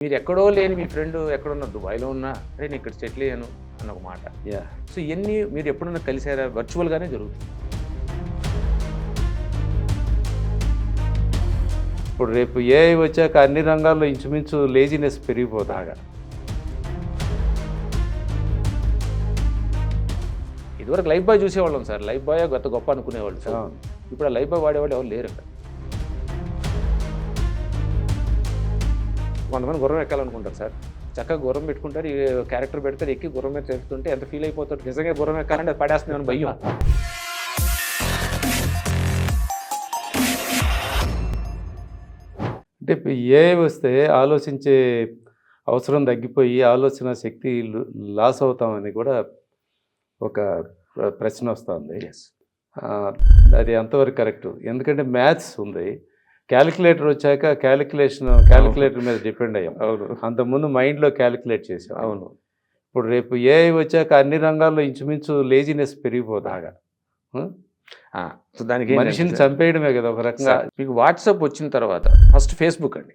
మీరు ఎక్కడో లేని మీ ఫ్రెండ్ ఎక్కడున్నా దుబాయ్లో ఉన్నా అరే నేను ఇక్కడ సెటిల్ అయ్యాను అన్న ఒక మాట. సో ఇవన్నీ మీరు ఎప్పుడన్నా కలిసారా? వర్చువల్గానే జరుగుతుంది. ఇప్పుడు రేపు ఏఐ వచ్చాక అన్ని రంగాల్లో ఇంచుమించు లేజినెస్ పెరిగిపోతాగా. ఇదివరకు లైఫ్ బాయ్ చూసేవాళ్ళం సార్, లైఫ్ బాయ్ గత గొప్ప అనుకునేవాళ్ళు. సో ఇప్పుడు ఆ లైఫ్ బాయ్ వాడేవాళ్ళు ఎవరు లేరు అక్కడ. కొంతమంది గుర్రం ఎక్కాలనుకుంటారు సార్, చక్కగా గుర్రం పెట్టుకుంటారు, ఈ క్యారెక్టర్ పెడతారు, ఎక్కి గుర్రం మీద చెప్తుంటే ఎంత ఫీల్ అయిపోతారు. నిజంగా గుర్రం ఎక్కాలంటే అది పడేస్తుందని భయం. అంటే ఏఐ వస్తే ఆలోచించే అవసరం తగ్గిపోయి ఆలోచన శక్తి లాస్ అవుతామని కూడా ఒక ప్రశ్న వస్తుంది. అది ఎంతవరకు కరెక్ట్? ఎందుకంటే మ్యాథ్స్ ఉంది, క్యాలిక్యులేటర్ వచ్చాక క్యాలిక్యులేటర్ మీద డిపెండ్ అయ్యాం. అవును, అంతకుముందు మైండ్లో క్యాలిక్యులేట్ చేసాం. అవును. ఇప్పుడు రేపు ఏఐ వచ్చాక అన్ని రంగాల్లో ఇంచుమించు లేజినెస్ పెరిగిపోతాగా. సో దానికి మనిషిని చంపేయడమే కదా ఒక రకంగా. మీకు వాట్సాప్ వచ్చిన తర్వాత ఫస్ట్ ఫేస్బుక్ అండి.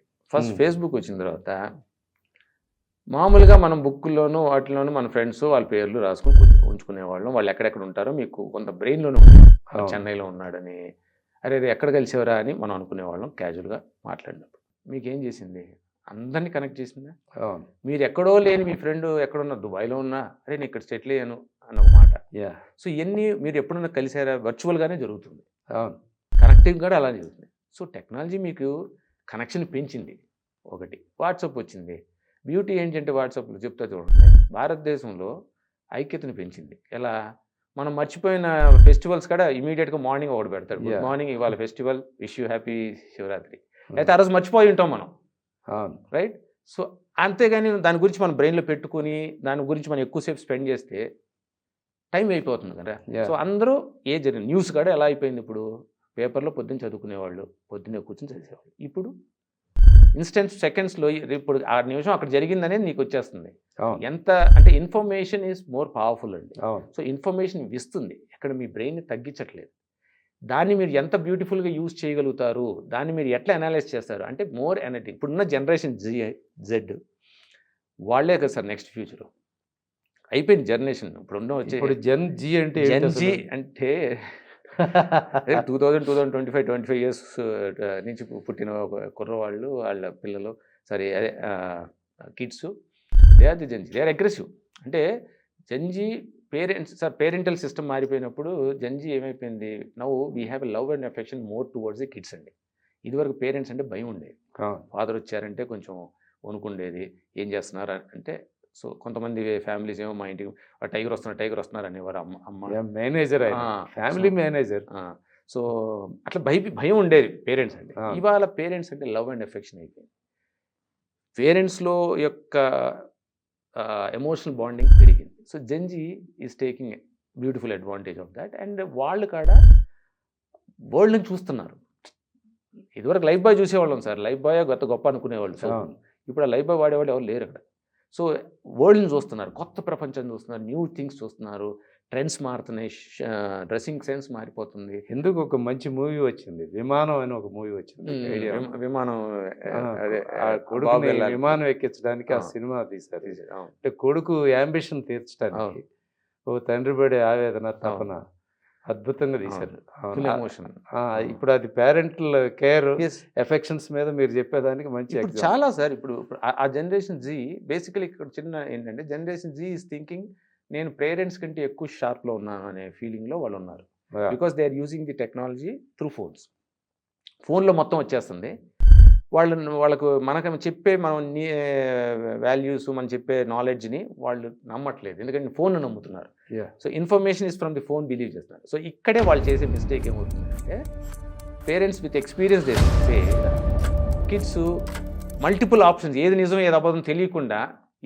ఫేస్బుక్ వచ్చిన తర్వాత మామూలుగా మనం బుక్లోనూ వాటిలోనూ మన ఫ్రెండ్స్ వాళ్ళ పేర్లు రాసుకుని ఉంచుకునేవాళ్ళం. వాళ్ళు ఎక్కడెక్కడ ఉంటారో మీకు కొంత బ్రెయిన్లోనే చెన్నైలో ఉన్నాడని, అరే ఎక్కడ కలిసేవరా అని మనం అనుకునేవాళ్ళం క్యాజువల్గా మాట్లాడినప్పుడు. మీకేం చేసింది? అందరినీ కనెక్ట్ చేసిందా? మీరు ఎక్కడో లేని మీ ఫ్రెండ్ ఎక్కడున్నా దుబాయ్లో ఉన్నా అరే నేను ఇక్కడ సెటిల్ అయ్యాను అన్న ఒక మాట. సో ఇవన్నీ మీరు ఎప్పుడన్నా కలిసారా? వర్చువల్గానే జరుగుతుంది. కనెక్టింగ్ కూడా అలానే జరుగుతుంది. సో టెక్నాలజీ మీకు కనెక్షన్ పెంచింది. ఒకటి వాట్సాప్ వచ్చింది. బ్యూటీ ఏంటంటే వాట్సాప్లో చెప్తా చూడండి, భారతదేశంలో ఐక్యతను పెంచింది. ఎలా? మనం మర్చిపోయిన ఫెస్టివల్స్ కూడా ఇమీడియట్గా మార్నింగ్ ఒకటి పెడతాడు, గుడ్ మార్నింగ్ ఇవాళ festival, wish you happy Shivaratri. అయితే ఆ రోజు మర్చిపోయి ఉంటాం మనం, రైట్? సో అంతేగాని దాని గురించి మనం బ్రెయిన్లో పెట్టుకుని దాని గురించి మనం ఎక్కువసేపు స్పెండ్ చేస్తే టైం అయిపోతుంది కదా. సో అందరూ జరిగింది న్యూస్ కూడా ఎలా అయిపోయింది, ఇప్పుడు పేపర్లో పొద్దున్న చదువుకునేవాళ్ళు, పొద్దున్నే కూర్చొని చదివేవాళ్ళు. ఇప్పుడు ఇన్స్టెంట్ సెకండ్స్లో ఇప్పుడు ఆ నిమిషం అక్కడ జరిగిందనేది నీకు వచ్చేస్తుంది. ఎంత అంటే ఇన్ఫర్మేషన్ ఈజ్ మోర్ పవర్ఫుల్ అండి. సో ఇన్ఫర్మేషన్ ఇస్తుంది, ఎక్కడ మీ బ్రెయిన్ని తగ్గించట్లేదు. దాన్ని మీరు ఎంత బ్యూటిఫుల్గా యూజ్ చేయగలుగుతారు, దాన్ని మీరు ఎట్లా అనలైజ్ చేస్తారు అంటే మోర్ ఎనర్జెటిక్. ఇప్పుడున్న జనరేషన్ జెడ్ వాళ్ళే కదా సార్ నెక్స్ట్ ఫ్యూచర్. అయిపోయింది జనరేషన్. ఇప్పుడు జెన్ జీ అంటే 25 ఇయర్స్ నుంచి పుట్టిన కుర్రవాళ్ళు, వాళ్ళ పిల్లలు, సరే అదే kids, they are the Gen Z. They are aggressive. అంటే Gen Z parents sir, parental system మారిపోయినప్పుడు జెన్జీ ఏమైపోయింది, now we have a love and affection more towards the kids అండి. ఇదివరకు పేరెంట్స్ అంటే భయం ఉండేది. ఫాదర్ వచ్చారంటే కొంచెం వణుకుండేది, ఏం చేస్తున్నారు అంటే. సో కొంతమంది ఫ్యామిలీస్ ఏమో మా ఇంటికి టైగర్ వస్తున్నారు అనేవారు. అమ్మ మేనేజర్, ఫ్యామిలీ మేనేజర్. సో అట్లా భయం ఉండేది పేరెంట్స్ అంటే. ఇవాళ పేరెంట్స్ అంటే లవ్ అండ్ ఎఫెక్షన్ అయిపోయింది. పేరెంట్స్లో యొక్క ఎమోషనల్ బాండింగ్ పెరిగింది. So Gen Z is taking beautiful advantage of that. And వాళ్ళు కూడా వరల్డ్ని చూస్తున్నారు. ఇదివరకు లైఫ్ బాయ్ చూసేవాళ్ళం సార్, లైఫ్ బాయ్ గత గొప్ప అనుకునేవాళ్ళు. సో ఇప్పుడు ఆ లైఫ్ బాయ్ వాడేవాళ్ళు ఎవరు లేరు అక్కడ. సో వరల్డ్ని చూస్తున్నారు, కొత్త ప్రపంచాన్ని చూస్తున్నారు, న్యూ థింగ్స్ చూస్తున్నారు, ట్రెండ్స్ మారుతున్నాయి, డ్రెస్సింగ్ సెన్స్ మారిపోతుంది. ఎందుకు ఒక మంచి మూవీ వచ్చింది, విమానం అని ఒక మూవీ వచ్చింది. విమానం, అదే కొడుకు విమానం ఎక్కించడానికి ఆ సినిమా తీశారు. అంటే కొడుకు యాంబిషన్ తీర్చడానికి ఓ తండ్రి పడే ఆవేదన, తపన అద్భుతంగా తీశారు. ఇప్పుడు అది పేరెంటల్ కేర్, ఎఫెక్షన్స్ మీద మీరు చెప్పేదానికి మంచి చాలా సార్. ఇప్పుడు ఆ జనరేషన్ జీ బేసికలీ ఇక్కడ చిన్న ఏంటంటే, జనరేషన్ జీ ఈజ్ థింకింగ్ నేను పేరెంట్స్ కంటే ఎక్కువ షార్ప్లో ఉన్నాను అనే ఫీలింగ్లో వాళ్ళు ఉన్నారు. Because they are using the technology through ఫోన్లో మొత్తం వచ్చేస్తుంది. వాళ్ళకు మనకు చెప్పే మనం వాల్యూస్, మనం చెప్పే నాలెడ్జ్ని వాళ్ళు నమ్మట్లేదు, ఎందుకంటే ఫోన్ నమ్ముతున్నారు. So information is from the phone believe చేస్తున్నారు. సో ఇక్కడే వాళ్ళు చేసే మిస్టేక్ ఏమవుతుందంటే, పేరెంట్స్ విత్ ఎక్స్పీరియన్స్ చేస్తే కిడ్స్ మల్టిపుల్ ఆప్షన్స్, ఏది నిజం ఏది అబద్ధం తెలియకుండా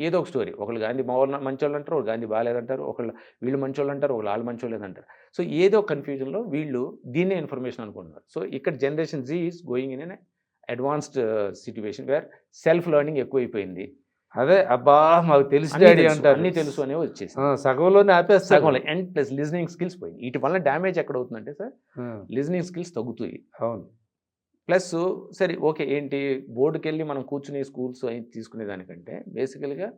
ఏదో ఒక స్టోరీ, ఒకళ్ళు గాంధీ మంచోళ్ళు అంటారు, ఒకళ్ళు గాంధీ బాగాలేదంటారు, ఒకళ్ళు వీళ్ళు మంచోళ్ళు అంటారు, ఒకళ్ళు వాళ్ళు మంచోళ్ళు లేదంటారు. సో ఏదో కన్ఫ్యూజన్లో వీళ్ళు దీన్నే ఇన్ఫర్మేషన్ అనుకుంటున్నారు. సో ఇక్కడ generation Z is going in an advanced situation where self learning ఎక్కువైపోయింది. అదే అబ్బా మాకు తెలుసు అంటారు, అన్నీ తెలుసు అనేవి వచ్చేసి సగంలోనే ఆపేస్తారు. సగంలో. అండ్ ప్లస్ లిజనింగ్ స్కిల్స్ పోయింది. వీటి వల్ల డ్యామేజ్ ఎక్కడ అవుతుందంటే సార్, లిజనింగ్ స్కిల్స్ తగ్గుతాయి. అవును, ప్లస్ సరే ఓకే ఏంటి బోర్డుకి వెళ్ళి మనం కూర్చుని స్కూల్స్ అవి తీసుకునే దానికంటే బేసికల్గా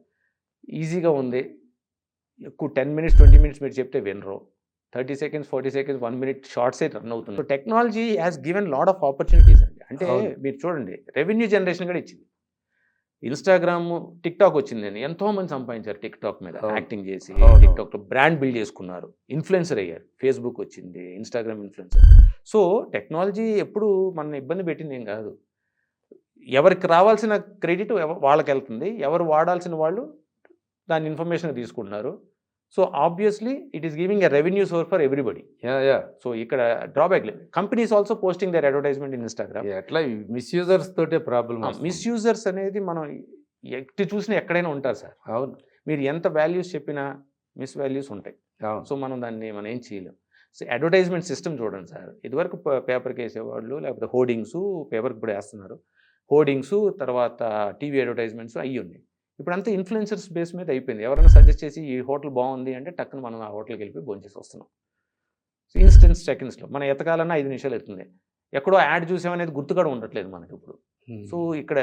ఈజీగా ఉంది. ఎక్కువ 10 minutes 20 minutes మీరు చెప్తే వినరు. 30 seconds 40 seconds 1 minute షార్ట్సే రన్ అవుతుంది. So technology has given lot of opportunities అండి. అంటే మీరు చూడండి రెవెన్యూ జనరేషన్ కూడా ఇచ్చింది. ఇన్స్టాగ్రామ్ టిక్టాక్ వచ్చిందని ఎంతో మంది సంపాదించారు టిక్టాక్ మీద యాక్టింగ్ చేసి. టిక్టాక్లో బ్రాండ్ బిల్డ్ చేసుకున్నారు, ఇన్ఫ్లుయెన్సర్ అయ్యారు. ఫేస్బుక్ వచ్చింది, ఇన్స్టాగ్రామ్ ఇన్ఫ్లుయెన్సర్. సో టెక్నాలజీ ఎప్పుడు మన ఇబ్బంది పెట్టింది ఏం కాదు. ఎవరికి రావాల్సిన క్రెడిట్ వాళ్ళకి వెళ్తుంది, ఎవరు వాడాల్సిన వాళ్ళు దాని ఇన్ఫర్మేషన్ తీసుకుంటున్నారు. So obviously it is giving a revenue source for everybody. So ఇక్కడ డ్రాబ్యాక్ లేదు. Companies also posting their advertisement in Instagram. ఎట్లా మిస్యూజర్స్ తోటే ప్రాబ్లం. మిస్యూజర్స్ అనేది మనం ఎట్టి చూసినా ఎక్కడైనా ఉంటారు సార్. అవును, మీరు ఎంత వాల్యూస్ చెప్పినా మిస్ వాల్యూస్ ఉంటాయి. అవును. సో మనం ఏం చేయలేం. సో అడ్వర్టైజ్మెంట్ సిస్టమ్ చూడండి సార్. ఇదివరకు పేపర్కి వేసేవాళ్ళు, లేకపోతే హోర్డింగ్స్, పేపర్కి ఇప్పుడు వేస్తున్నారు. హోర్డింగ్స్ తర్వాత టీవీ అడ్వర్టైజ్మెంట్స్ అయ్యి ఉన్నాయి. ఇప్పుడు అంతా ఇన్ఫ్లుయెన్సర్స్ బేస్ మీద అయిపోయింది. ఎవరైనా సజెస్ట్ చేసి ఈ హోటల్ బాగుంది అంటే టక్కున మనం ఆ హోటల్కి వెళ్ళి భోంచేసి వస్తున్నాం. సో ఇన్స్టెంట్ సెకండ్స్లో మన ఎతకాలన్నా 5 నిమిషాలు అవుతుంది. ఎక్కడో యాడ్ చూసామనేది గుర్తు కూడా ఉండట్లేదు మనకి ఇప్పుడు. సో ఇక్కడ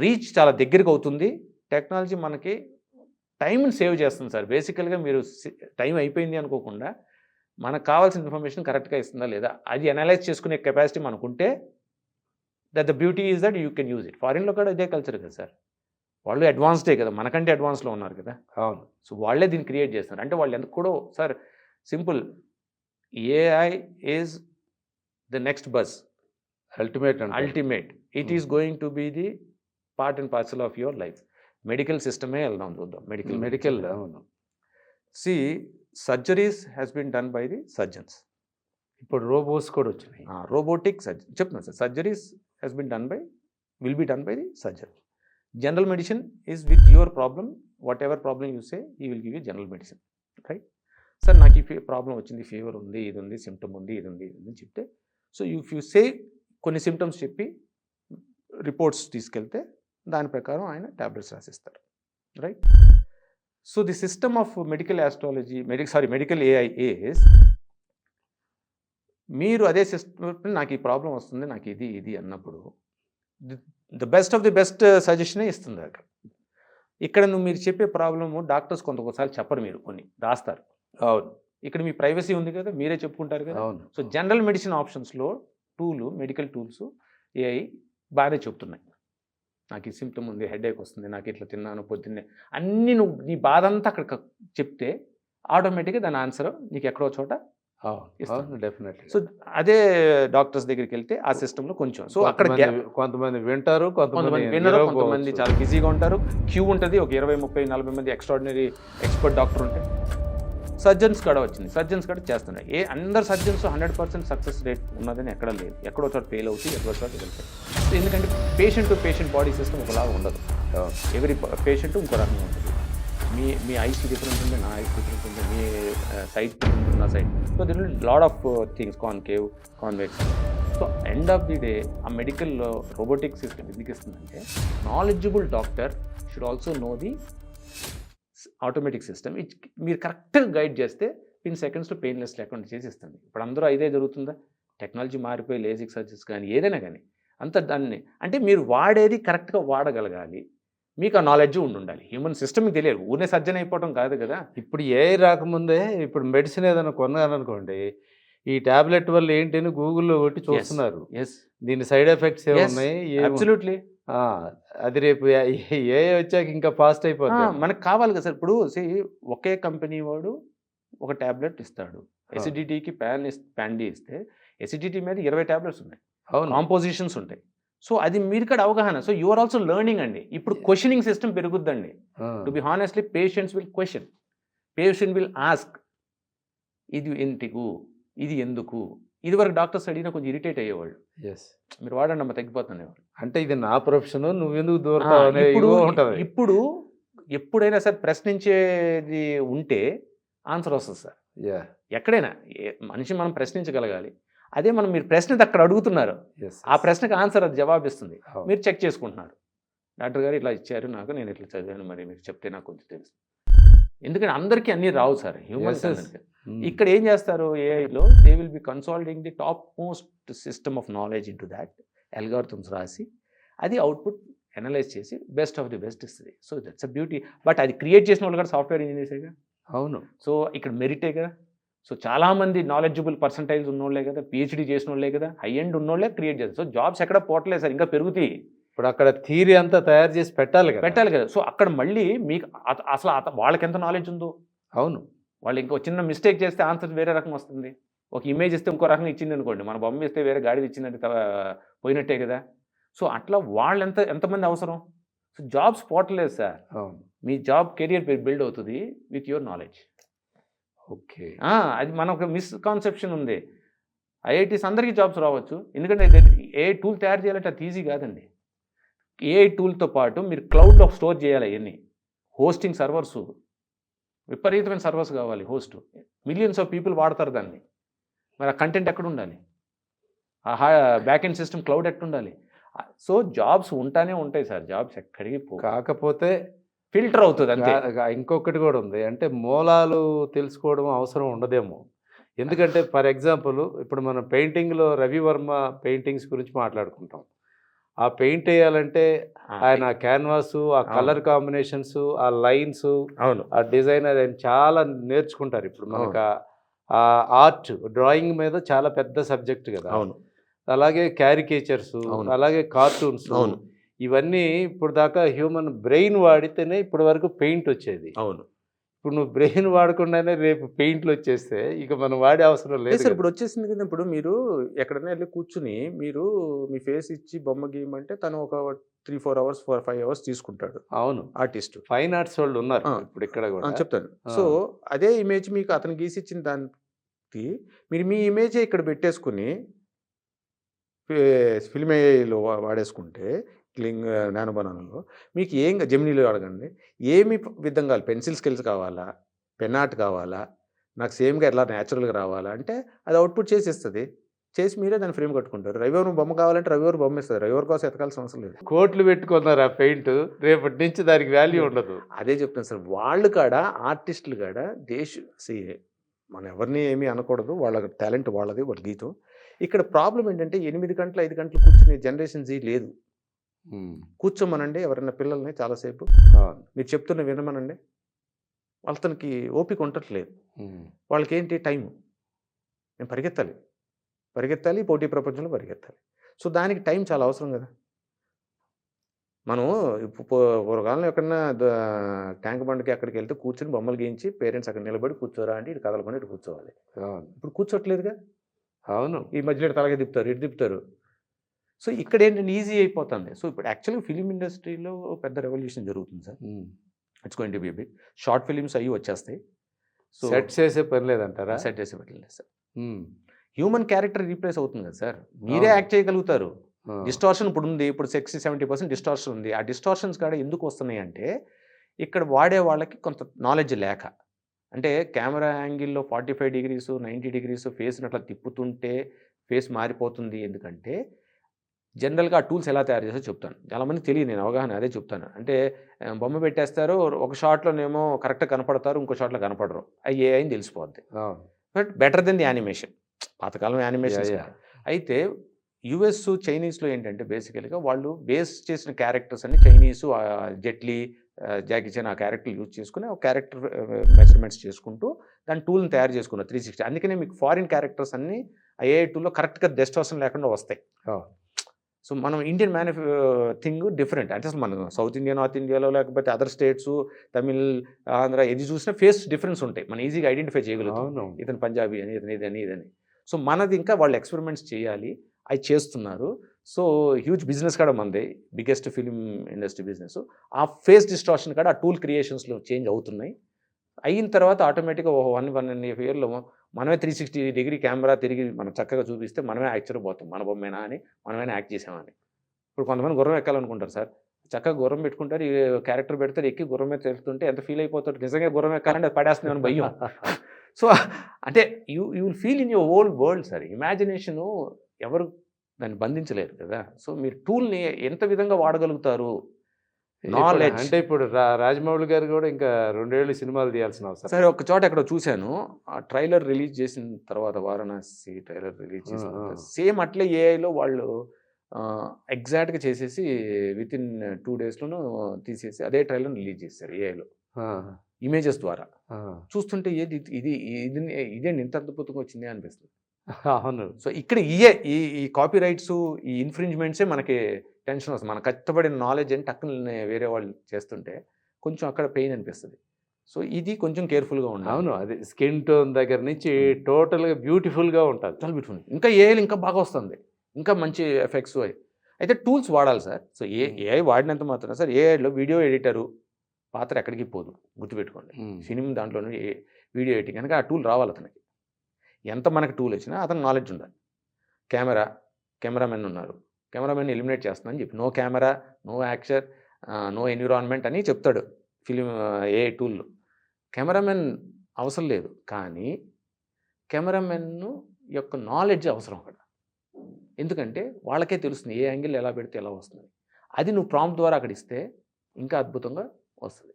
రీచ్ చాలా దగ్గరికి అవుతుంది. టెక్నాలజీ మనకి టైంని సేవ్ చేస్తుంది సార్. బేసికల్గా మీరు టైం అయిపోయింది అనుకోకుండా మనకు కావాల్సిన ఇన్ఫర్మేషన్ కరెక్ట్గా ఇస్తుందా లేదా అది అనలైజ్ చేసుకునే కెపాసిటీ మనకుంటే the beauty is that you can use it. ఫారిన్లో కూడా ఇదే కల్చర్ కదా సార్. వాళ్ళు అడ్వాన్స్డే కదా, మనకంటే అడ్వాన్స్లో ఉన్నారు కదా. అవును. సో వాళ్ళే దీన్ని క్రియేట్ చేస్తున్నారు. అంటే వాళ్ళు ఎంత కూడా sir simple, AI is the next bus, ultimate. It is going to be the part and parcel of your life. Medical సిస్టమే వెళ్దాం చూద్దాం. మెడికల్ అవును. సి surgeries has been done by the surgeons. ఇప్పుడు రోబోట్స్ కూడా వచ్చినాయి. రోబోటిక్ సర్జరీ చెప్తున్నాను sir. Surgeries has been done by, will be done by the surgeon. General medicine is with your problem, whatever problem you say, he will give you general medicine, right? Sir, నాకు ఈ problem వచ్చింది, fever ఉంది, ఇది ఉంది, symptom ఉంది, ఇది ఉంది, ఇది ఉంది చెప్తే, సో ఇఫ్ యూ సే కొన్ని సిమ్టమ్స్ చెప్పి రిపోర్ట్స్ తీసుకెళ్తే దాని ప్రకారం ఆయన ట్యాబ్లెట్స్ రాసిస్తారు, right? So the system of medical astrology medical AI is, మీరు అదే సిస్టమ్ నాకు ఈ ప్రాబ్లం వస్తుంది, నాకు ఇది అన్నప్పుడు the best of the best సజెషనే ఇస్తుంది అక్కడ. ఇక్కడ మీరు చెప్పే ప్రాబ్లము డాక్టర్స్ కొంతసారి చెప్పరు, మీరు కొన్ని రాస్తారు. అవును. ఇక్కడ మీ ప్రైవసీ ఉంది కదా, మీరే చెప్పుకుంటారు కదా. అవును. సో జనరల్ మెడిసిన్ ఆప్షన్స్లో మెడికల్ టూల్స్ ఏఐ బాగానే చెప్తున్నాయి. నాకు ఈ సిమ్టమ్ ఉంది, హెడేక్ వస్తుంది, నాకు ఇట్లా తిన్నాను పొద్దున్నే, అన్నీ నువ్వు నీ బాధ అంతా అక్కడ చెప్తే ఆటోమేటిక్గా దాని ఆన్సర్ నీకు ఎక్కడో చోట డెఫినెట్లీ. సో అదే డాక్టర్స్ దగ్గరికి వెళ్తే ఆ సిస్టంలో కొంచెం, సో అక్కడ కొంతమంది వింటారు, కొంతమంది వినరు, కొంతమంది చాలా బిజీగా ఉంటారు. క్యూ ఉంటుంది, ఒక 20 30 40 మంది ఎక్స్ట్రాడినరీ ఎక్స్పర్ట్ డాక్టర్ ఉంటే. సర్జన్స్ కూడా వచ్చింది, సర్జన్స్ కూడా చేస్తున్నాయి. అందరు సర్జన్స్ 100% సక్సెస్ రేట్ ఉన్నదని ఎక్కడ లేదు. ఎక్కడో చోట ఫెయిల్ అవుతుంది, ఎక్కడో చోట వెళ్తాయి. సో ఎందుకంటే patient to patient body system ఒకలాగా ఉండదు. ఎవరి పేషెంట్ ఇంకో రకంగా ఉంటుంది. మీ ఐస్ డిఫరెంట్ ఉంది, నా ఐస్ డిఫరెంట్ ఉంది, మీ సైట్ డిఫరెంట్ ఉంది, నా sight. So there will lot of things, concave, convex. So end of the day ఆ మెడికల్లో రోబోటిక్ సిస్టమ్ ఎందుకు ఇస్తుందంటే, knowledgeable doctor should also know the automatic system. మీరు కరెక్ట్గా గైడ్ చేస్తే ఇన్ సెకండ్స్లో పెయిన్లెస్ లేకుండా చేసిస్తుంది. ఇప్పుడు అందరూ ఇదే జరుగుతుందా? టెక్నాలజీ మారిపోయి లేజిక్ సర్జరీస్ కానీ ఏదైనా కానీ అంత దాన్ని అంటే మీరు వాడేది కరెక్ట్గా వాడగలగాలి, మీకు ఆ నాలెడ్జ్ ఉండాలి. హ్యూమన్ సిస్టమ్కి తెలియదు, ఊరినే సర్జన్ అయిపోవడం కాదు కదా. ఇప్పుడు ఏఐ రాకముందే ఇప్పుడు మెడిసిన్ ఏదైనా కొన్నారనుకోండి, ఈ టాబ్లెట్ వల్ల ఏంటి అని గూగుల్లో కొట్టి చూస్తున్నారు. దీని సైడ్ ఎఫెక్ట్స్ ఏమున్నాయి, అబ్సల్యూట్లీ. అది రేపు ఏఐ వచ్చాక ఇంకా ఫాస్ట్ అయిపోతుంది. మనకు కావాలి కదా సార్. ఇప్పుడు ఒకే కంపెనీ వాడు ఒక టాబ్లెట్ ఇస్తాడు. ఎసిడిటీకి ప్యాన్-డి ఇస్తే ఎసిడిటీ మీద 20 టాబ్లెట్స్ ఉన్నాయి, కాంపోజిషన్స్ ఉంటాయి. సో అది మీరు కూడా అవగాహన. So you are also learning అండి. ఇప్పుడు క్వశ్చనింగ్ సిస్టమ్ పెరుగుద్దండి. To be honestly patients will question, patient will ask, ఇది ఎందుకు, ఇది ఎందుకు. ఇదివరకు డాక్టర్స్ అడిగినా కొంచెం ఇరిటేట్ అయ్యేవాళ్ళు. మీరు వాడండి అమ్మ తగ్గిపోతుండేవాళ్ళు. అంటే ఇది నా ప్రొఫెషన్, నువ్వెందుకు దూరం. ఇప్పుడు ఎప్పుడైనా సార్ ప్రశ్నించేది ఉంటే ఆన్సర్ వస్తుంది సార్. ఎక్కడైనా మనిషి మనం ప్రశ్నించగలగాలి. అదే మీరు ప్రశ్న అక్కడ అడుగుతున్నారు, ఆ ప్రశ్నకు ఆన్సర్ అది జవాబిస్తుంది. మీరు చెక్ చేసుకుంటున్నారు, డాక్టర్ గారు ఇట్లా ఇచ్చారు నాకు, నేను ఇట్లా చదివాను, మరి మీరు చెప్తే నాకు కొంచెం తెలుసు. ఎందుకంటే అందరికీ అన్నీ రావు సార్ హ్యూమన్స్. ఇక్కడ ఏం చేస్తారు, ఏఐలో they will be consolidating the top most system of knowledge into that algorithms రాసి అది అవుట్పుట్ అనలైజ్ చేసి బెస్ట్ ఆఫ్ ది బెస్ట్ ఇస్తుంది. So that's a beauty. But అది క్రియేట్ చేసిన వాళ్ళు కూడా సాఫ్ట్వేర్ ఇంజనీర్సేగా. అవును. సో ఇక్కడ మెరిటే కదా. సో చాలామంది నాలెడ్జబుల్ పర్సంటైల్స్ ఉన్నోళ్ళే కదా, పిహెచ్డీ చేసిన వాళ్ళే కదా, హై ఎండ్ ఉన్నోళ్ళే క్రియేట్ చేస్తారు. సో జాబ్స్ ఎక్కడ పోవట్లేదు సార్, ఇంకా పెరుగుతాయి. ఇప్పుడు అక్కడ థియరీ అంతా తయారు చేసి పెట్టాలి కదా. సో అక్కడ మళ్ళీ మీకు అసలు వాళ్ళకి ఎంత నాలెడ్జ్ ఉందో. అవును. వాళ్ళు ఇంకో చిన్న మిస్టేక్ చేస్తే ఆన్సర్ వేరే రకం వస్తుంది. ఒక ఇమేజ్ ఇస్తే ఇంకో రకంగా ఇచ్చింది అనుకోండి, మన బొమ్మ ఇస్తే వేరే గాడిది ఇచ్చిందంటే పోయినట్టే కదా. సో అట్లా వాళ్ళు ఎంతమంది అవసరం. సో జాబ్స్ పోవట్లేదు సార్. అవును. మీ జాబ్ కెరియర్ బిల్డ్ అవుతుంది విత్ యువర్ నాలెడ్జ్. ఓకే. అది మనకు మిస్కాన్సెప్షన్ ఉంది. ఐఐటీస్ అందరికీ జాబ్స్ రావచ్చు, ఎందుకంటే ఏ టూల్ తయారు చేయాలంటే అది ఈజీ కాదండి. ఏఐ టూల్తో పాటు మీరు క్లౌడ్లో స్టోర్ చేయాలి అవన్నీ. హోస్టింగ్ సర్వర్స్, విపరీతమైన సర్వర్స్ కావాలి. హోస్ట్ మిలియన్స్ ఆఫ్ పీపుల్ వాడతారు దాన్ని. మరి ఆ కంటెంట్ ఎక్కడ ఉండాలి, ఆ బ్యాక్ ఎండ్ సిస్టమ్ క్లౌడ్ ఎక్కడ ఉండాలి. సో జాబ్స్ ఉంటానే ఉంటాయి సార్, జాబ్స్ ఎక్కడికి కాకపోతే ఫిల్టర్ అవుతుంది అంతే. ఇంకొకటి కూడా ఉంది, అంటే మూలాలు తెలుసుకోవడం అవసరం ఉండదేమో. ఎందుకంటే ఫర్ ఎగ్జాంపుల్ ఇప్పుడు మనం పెయింటింగ్లో రవివర్మ పెయింటింగ్స్ గురించి మాట్లాడుకుంటాం. ఆ పెయింట్ వేయాలంటే ఆయన క్యాన్వాస్, ఆ కలర్ కాంబినేషన్స్, ఆ లైన్స్, అవును, ఆ డిజైన్ అది చాలా నేర్చుకుంటారు. ఇప్పుడు మనకు ఆ ఆర్ట్ డ్రాయింగ్ మీద చాలా పెద్ద సబ్జెక్ట్ కదా. అవును. అలాగే క్యారికేచర్స్, అలాగే కార్టూన్స్, అవును, ఇవన్నీ ఇప్పుడు దాకా హ్యూమన్ బ్రెయిన్ వాడితేనే ఇప్పటి వరకు పెయింట్ వచ్చేది. అవును. ఇప్పుడు నువ్వు బ్రెయిన్ వాడకుండానే రేపు పెయింట్లు వచ్చేస్తే ఇక మనం వాడే అవసరం లేదు. సార్ ఇప్పుడు వచ్చేసింది కదా. ఇప్పుడు మీరు ఎక్కడైనా వెళ్ళి కూర్చుని మీరు మీ ఫేస్ ఇచ్చి బొమ్మ గీయమంటే తను ఒక 3-4 అవర్స్ 5 అవర్స్ తీసుకుంటాడు. అవును. ఆర్టిస్ట్, ఫైన్ ఆర్ట్స్ వాళ్ళు ఉన్నారు ఇప్పుడు ఇక్కడ కూడా. చెప్తాను. సో అదే ఇమేజ్ మీకు అతను గీసి ఇచ్చిన దానికి మీరు మీ ఇమేజే ఇక్కడ పెట్టేసుకుని ఫిల్మ్ ఏఐలో వాడేసుకుంటే, నానో బనానాలో మీకు ఏం జెమినీలో అడగండి, ఏమి విధం కావాలి, పెన్సిల్ స్కిల్స్ కావాలా, పెన్ ఆర్ట్ కావాలా, నాకు సేమ్గా ఎలా న్యాచురల్గా రావాలా అంటే అది అవుట్పుట్ చేసి ఇస్తుంది. చేసి మీరే దాన్ని ఫ్రేమ్ కట్టుకుంటారు. రవివారం బొమ్మ కావాలంటే రవివారం బొమ్మ ఇస్తుంది. రవివారం కోసం ఎతకాల్సిన అవసరం లేదు. కోట్లు పెట్టుకున్నారు ఆ పెయింట్, రేపటి నుంచి దానికి వాల్యూ ఉండదు. అదే చెప్తాను సార్. వాళ్ళు కాడ ఆర్టిస్టులు కాడ మనం ఎవరిని ఏమీ అనకూడదు, వాళ్ళ టాలెంట్ వాళ్ళది, వాళ్ళ గీతం. ఇక్కడ ప్రాబ్లం ఏంటంటే 8 గంటలు 5 గంటలు కూర్చునే జనరేషన్ జీ లేదు. కూర్చోమనండి ఎవరైనా పిల్లల్ని చాలాసేపు, మీరు చెప్తున్న వినమనండి, వాళ్ళతనికి ఓపిక ఉండట్లేదు. వాళ్ళకి ఏంటి టైము, నేను పరిగెత్తాలి, పోటీ ప్రపంచంలో పరిగెత్తాలి. సో దానికి టైం చాలా అవసరం కదా. మనం పూర్వకాలంలో ఎక్కడన్నా ట్యాంక్ బండ్కి అక్కడికి వెళ్తే కూర్చొని బొమ్మలు గీయించి పేరెంట్స్ అక్కడ నిలబడి కూర్చోరా అంటే ఇటు కదలకుండా ఇటు కూర్చోవాలి. ఇప్పుడు కూర్చోట్లేదుగా. అవును. ఈ మధ్యలో తలగా తిప్పుతారు, ఇటు తిప్పుతారు. సో ఇక్కడ ఏంటంటే ఈజీ అయిపోతుంది. సో ఇప్పుడు యాక్చువల్గా ఫిలిం ఇండస్ట్రీలో పెద్ద రెవల్యూషన్ జరుగుతుంది sir. It's going to be big. Short films అవి వచ్చేస్తాయి. సో సెట్ చేసే పని లేదంటారా? సెట్ చేసే పని లేదు సార్. హ్యూమన్ క్యారెక్టర్ రీప్లేస్ అవుతుంది కదా సార్. మీరే యాక్ట్ చేయగలుగుతారు. డిస్టార్షన్ ఇప్పుడు ఉంది, ఇప్పుడు 60-70% డిస్టార్షన్ ఉంది. ఆ డిస్టార్షన్స్ కూడా ఎందుకు వస్తున్నాయి అంటే ఇక్కడ వాడే వాళ్ళకి కొంత నాలెడ్జ్ లేక. అంటే కెమెరా యాంగిల్లో 45 degrees 90 degrees ఫేస్ని అట్లా తిప్పుతుంటే ఫేస్ మారిపోతుంది. ఎందుకంటే జనరల్గా ఆ టూల్స్ ఎలా తయారు చేస్తారో చెప్తాను. చాలామంది తెలియదు, నేను అవగాహన అదే చెప్తాను. అంటే బొమ్మ పెట్టేస్తారు, ఒక షాట్లోనేమో కరెక్ట్గా కనపడతారు, ఇంకో షాట్లో కనపడరు. అవి ఏ అని తెలిసిపోద్ది. But better then the animation. పాతకాలం యానిమేషన్. అయితే యుఎస్ చైనీస్లో ఏంటంటే బేసికల్గా వాళ్ళు బేస్ చేసిన క్యారెక్టర్స్ అన్ని చైనీసు, జెట్లీ, జాకీ చాన్ ఆ క్యారెక్టర్లు యూజ్ చేసుకుని ఒక క్యారెక్టర్ మెజర్మెంట్స్ చేసుకుంటూ దాని టూల్ని తయారు చేసుకున్నారు 360. అందుకనే మీకు ఫారిన్ క్యారెక్టర్స్ అన్ని ఐఏఐ టూల్లో కరెక్ట్గా డిస్టార్షన్ లేకుండా వస్తాయి. సో మనం ఇండియన్ థింగ్ డిఫరెంట్. అంటే అసలు మనం సౌత్ ఇండియా, నార్త్ ఇండియాలో లేకపోతే అదర్ స్టేట్స్, తమిళ్, ఆంధ్ర ఏది చూసినా ఫేస్ డిఫరెన్స్ ఉంటాయి. మనం ఈజీగా ఐడెంటిఫై చేయగలుగుతాం, ఇతను పంజాబీ అని, ఇతను ఇదని. సో మనది ఇంకా వాళ్ళు ఎక్స్పెరిమెంట్స్ చేయాలి, అవి చేస్తున్నారు. సో హ్యూజ్ బిజినెస్ కూడా మనది, బిగ్గెస్ట్ ఫిలిం ఇండస్ట్రీ బిజినెస్. ఆ ఫేస్ డిస్టార్షన్ కూడా ఆ టూల్ క్రియేషన్స్లో చేంజ్ అవుతున్నాయి. అయిన తర్వాత ఆటోమేటిక్గా 1.5 yearలో మనమే 360 degree కెమెరా తిరిగి మనం చక్కగా చూపిస్తే మనమే ఆశ్చర్యపోతాం, మన బొమ్మేనా అని, మనమైనా యాక్ట్ చేసామని. ఇప్పుడు కొంతమంది గుర్రం ఎక్కాలనుకుంటారు సార్, చక్కగా గుర్రం పెట్టుకుంటారు, ఈ క్యారెక్టర్ పెడతారు, ఎక్కి గుర్రం మీద తెలుస్తుంటే ఎంత ఫీల్ అయిపోతారు. నిజంగా గుర్రం ఎక్కాలంటే అది పడేస్తుందని భయం. సో అంటే you will feel in your old world sir. Imagination ఎవరు దాన్ని బంధించలేరు కదా. సో మీరు టూల్ని ఎంత విధంగా వాడగలుగుతారు, నాలెడ్జ్. అంటే ఇప్పుడు రాజమౌళి గారు కూడా ఇంకా 2 ఏళ్ళు సినిమాలు తీయాల్సిన అవసరం. సరే ఒక చోట ఎక్కడో చూశాను, ఆ ట్రైలర్ రిలీజ్ చేసిన తర్వాత, వారణాసి ట్రైలర్ రిలీజ్ చేసిన సేమ్ అట్లే ఏఐలో వాళ్ళు ఎగ్జాక్ట్గా చేసేసి విత్ ఇన్ 2 డేస్లోనూ తీసేసి అదే ట్రైలర్ రిలీజ్ చేశారు ఏఐలో ఇమేజెస్ ద్వారా. చూస్తుంటే ఏది ఇది ఇది ఇదేంటి ఇంత అద్భుతంగా వచ్చింది అనిపిస్తుంది. అవును. సో ఇక్కడ ఈ కాపీ రైట్స్ ఈ ఇన్ఫ్రింజ్మెంట్సే మనకి టెన్షన్ వస్తుంది. మనకు కష్టపడిన నాలెడ్జ్ అని టక్కున వేరే వాళ్ళు చేస్తుంటే కొంచెం అక్కడ పెయిన్ అనిపిస్తుంది. సో ఇది కొంచెం కేర్ఫుల్గా ఉండాలి. అవును, అది స్కిన్ టోన్ దగ్గర నుంచి టోటల్గా బ్యూటిఫుల్గా ఉంటుంది. చాలా బ్యూటిఫుల్. ఇంకా ఏఐలు ఇంకా బాగా వస్తుంది, ఇంకా మంచి ఎఫెక్ట్స్ అయితే టూల్స్ వాడాలి సార్. సో ఏఐ వాడినంత మాత్రం సార్ ఏఐలో వీడియో ఎడిటరు పాత్ర ఎక్కడికి పోదు, గుర్తుపెట్టుకోండి. సినిమా దాంట్లోనే వీడియో ఎడిటింగ్ కనుక ఆ టూల్ రావాలి అతనికి. ఎంత మనకి టూల్ వచ్చినా అతను నాలెడ్జ్ ఉండాలి. కెమెరామెన్ ఉన్నారు, కెమెరామెన్ ఎలిమినేట్ చేస్తుందని చెప్పి no camera, no action, no environment అని చెప్తాడు ఫిలిం ఏ టూల్లో. కెమెరామెన్ అవసరం లేదు, కానీ కెమెరామెన్ యొక్క నాలెడ్జ్ అవసరం అక్కడ. ఎందుకంటే వాళ్ళకే తెలుస్తుంది ఏ యాంగిల్ ఎలా పెడితే ఎలా వస్తుంది. అది నువ్వు ప్రాంప్ట్ ద్వారా అక్కడ ఇస్తే ఇంకా అద్భుతంగా వస్తుంది.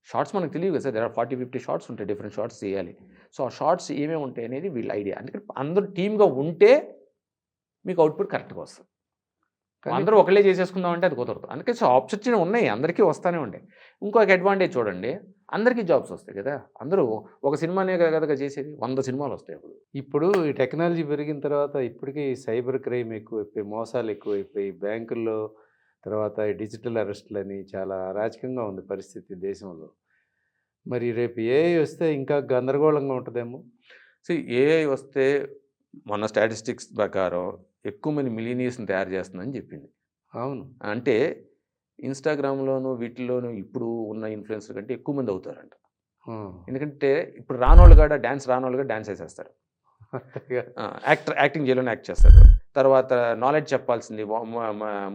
షార్ట్స్ మనకు తెలియదు కదా సార్, దగ్గర 40-50 షార్ట్స్ ఉంటాయి, డిఫరెంట్ షార్ట్స్ చేయాలి. సో ఆ షార్ట్స్ ఏమేమి ఉంటాయి అనేది వీళ్ళ ఐడియా. అందుకని అందరూ టీమ్గా ఉంటే మీకు అవుట్పుట్ కరెక్ట్గా వస్తుంది. అందరూ ఒకళ్ళే చేసేసుకుందాం అంటే అది కుదరదు. అందుకే జాబ్స్ వచ్చిన ఉన్నాయి, అందరికీ వస్తూనే ఉంటాయి. ఇంకొక అడ్వాంటేజ్ చూడండి, అందరికీ జాబ్స్ వస్తాయి కదా. అందరూ ఒక సినిమానే కదా చేసేది, 100 సినిమాలు వస్తాయి. ఇప్పుడు ఈ టెక్నాలజీ పెరిగిన తర్వాత ఇప్పటికీ సైబర్ క్రైమ్ ఎక్కువైపోయి, మోసాలు ఎక్కువైపోయి, బ్యాంకుల్లో తర్వాత ఈ డిజిటల్ అరెస్టులని చాలా అరాచకంగా ఉంది పరిస్థితి దేశంలో. మరి రేపు ఏఐ వస్తే ఇంకా గందరగోళంగా ఉంటుందేమో. సో ఏఐ వస్తే మన స్టాటిస్టిక్స్ ప్రకారం ఎక్కువ మంది మిలీనియర్స్ని తయారు చేస్తుందని చెప్పింది. అవును, అంటే ఇన్స్టాగ్రామ్లోను వీటిలోనూ ఇప్పుడు ఉన్న ఇన్ఫ్లుయెన్సర్ కంటే ఎక్కువ మంది అవుతారంట. ఎందుకంటే ఇప్పుడు రానోళ్ళు కూడా డ్యాన్స్ వేసేస్తారు, యాక్టింగ్ చేయాలని యాక్ట్ చేస్తారు. తర్వాత నాలెడ్జ్ చెప్పాల్సింది,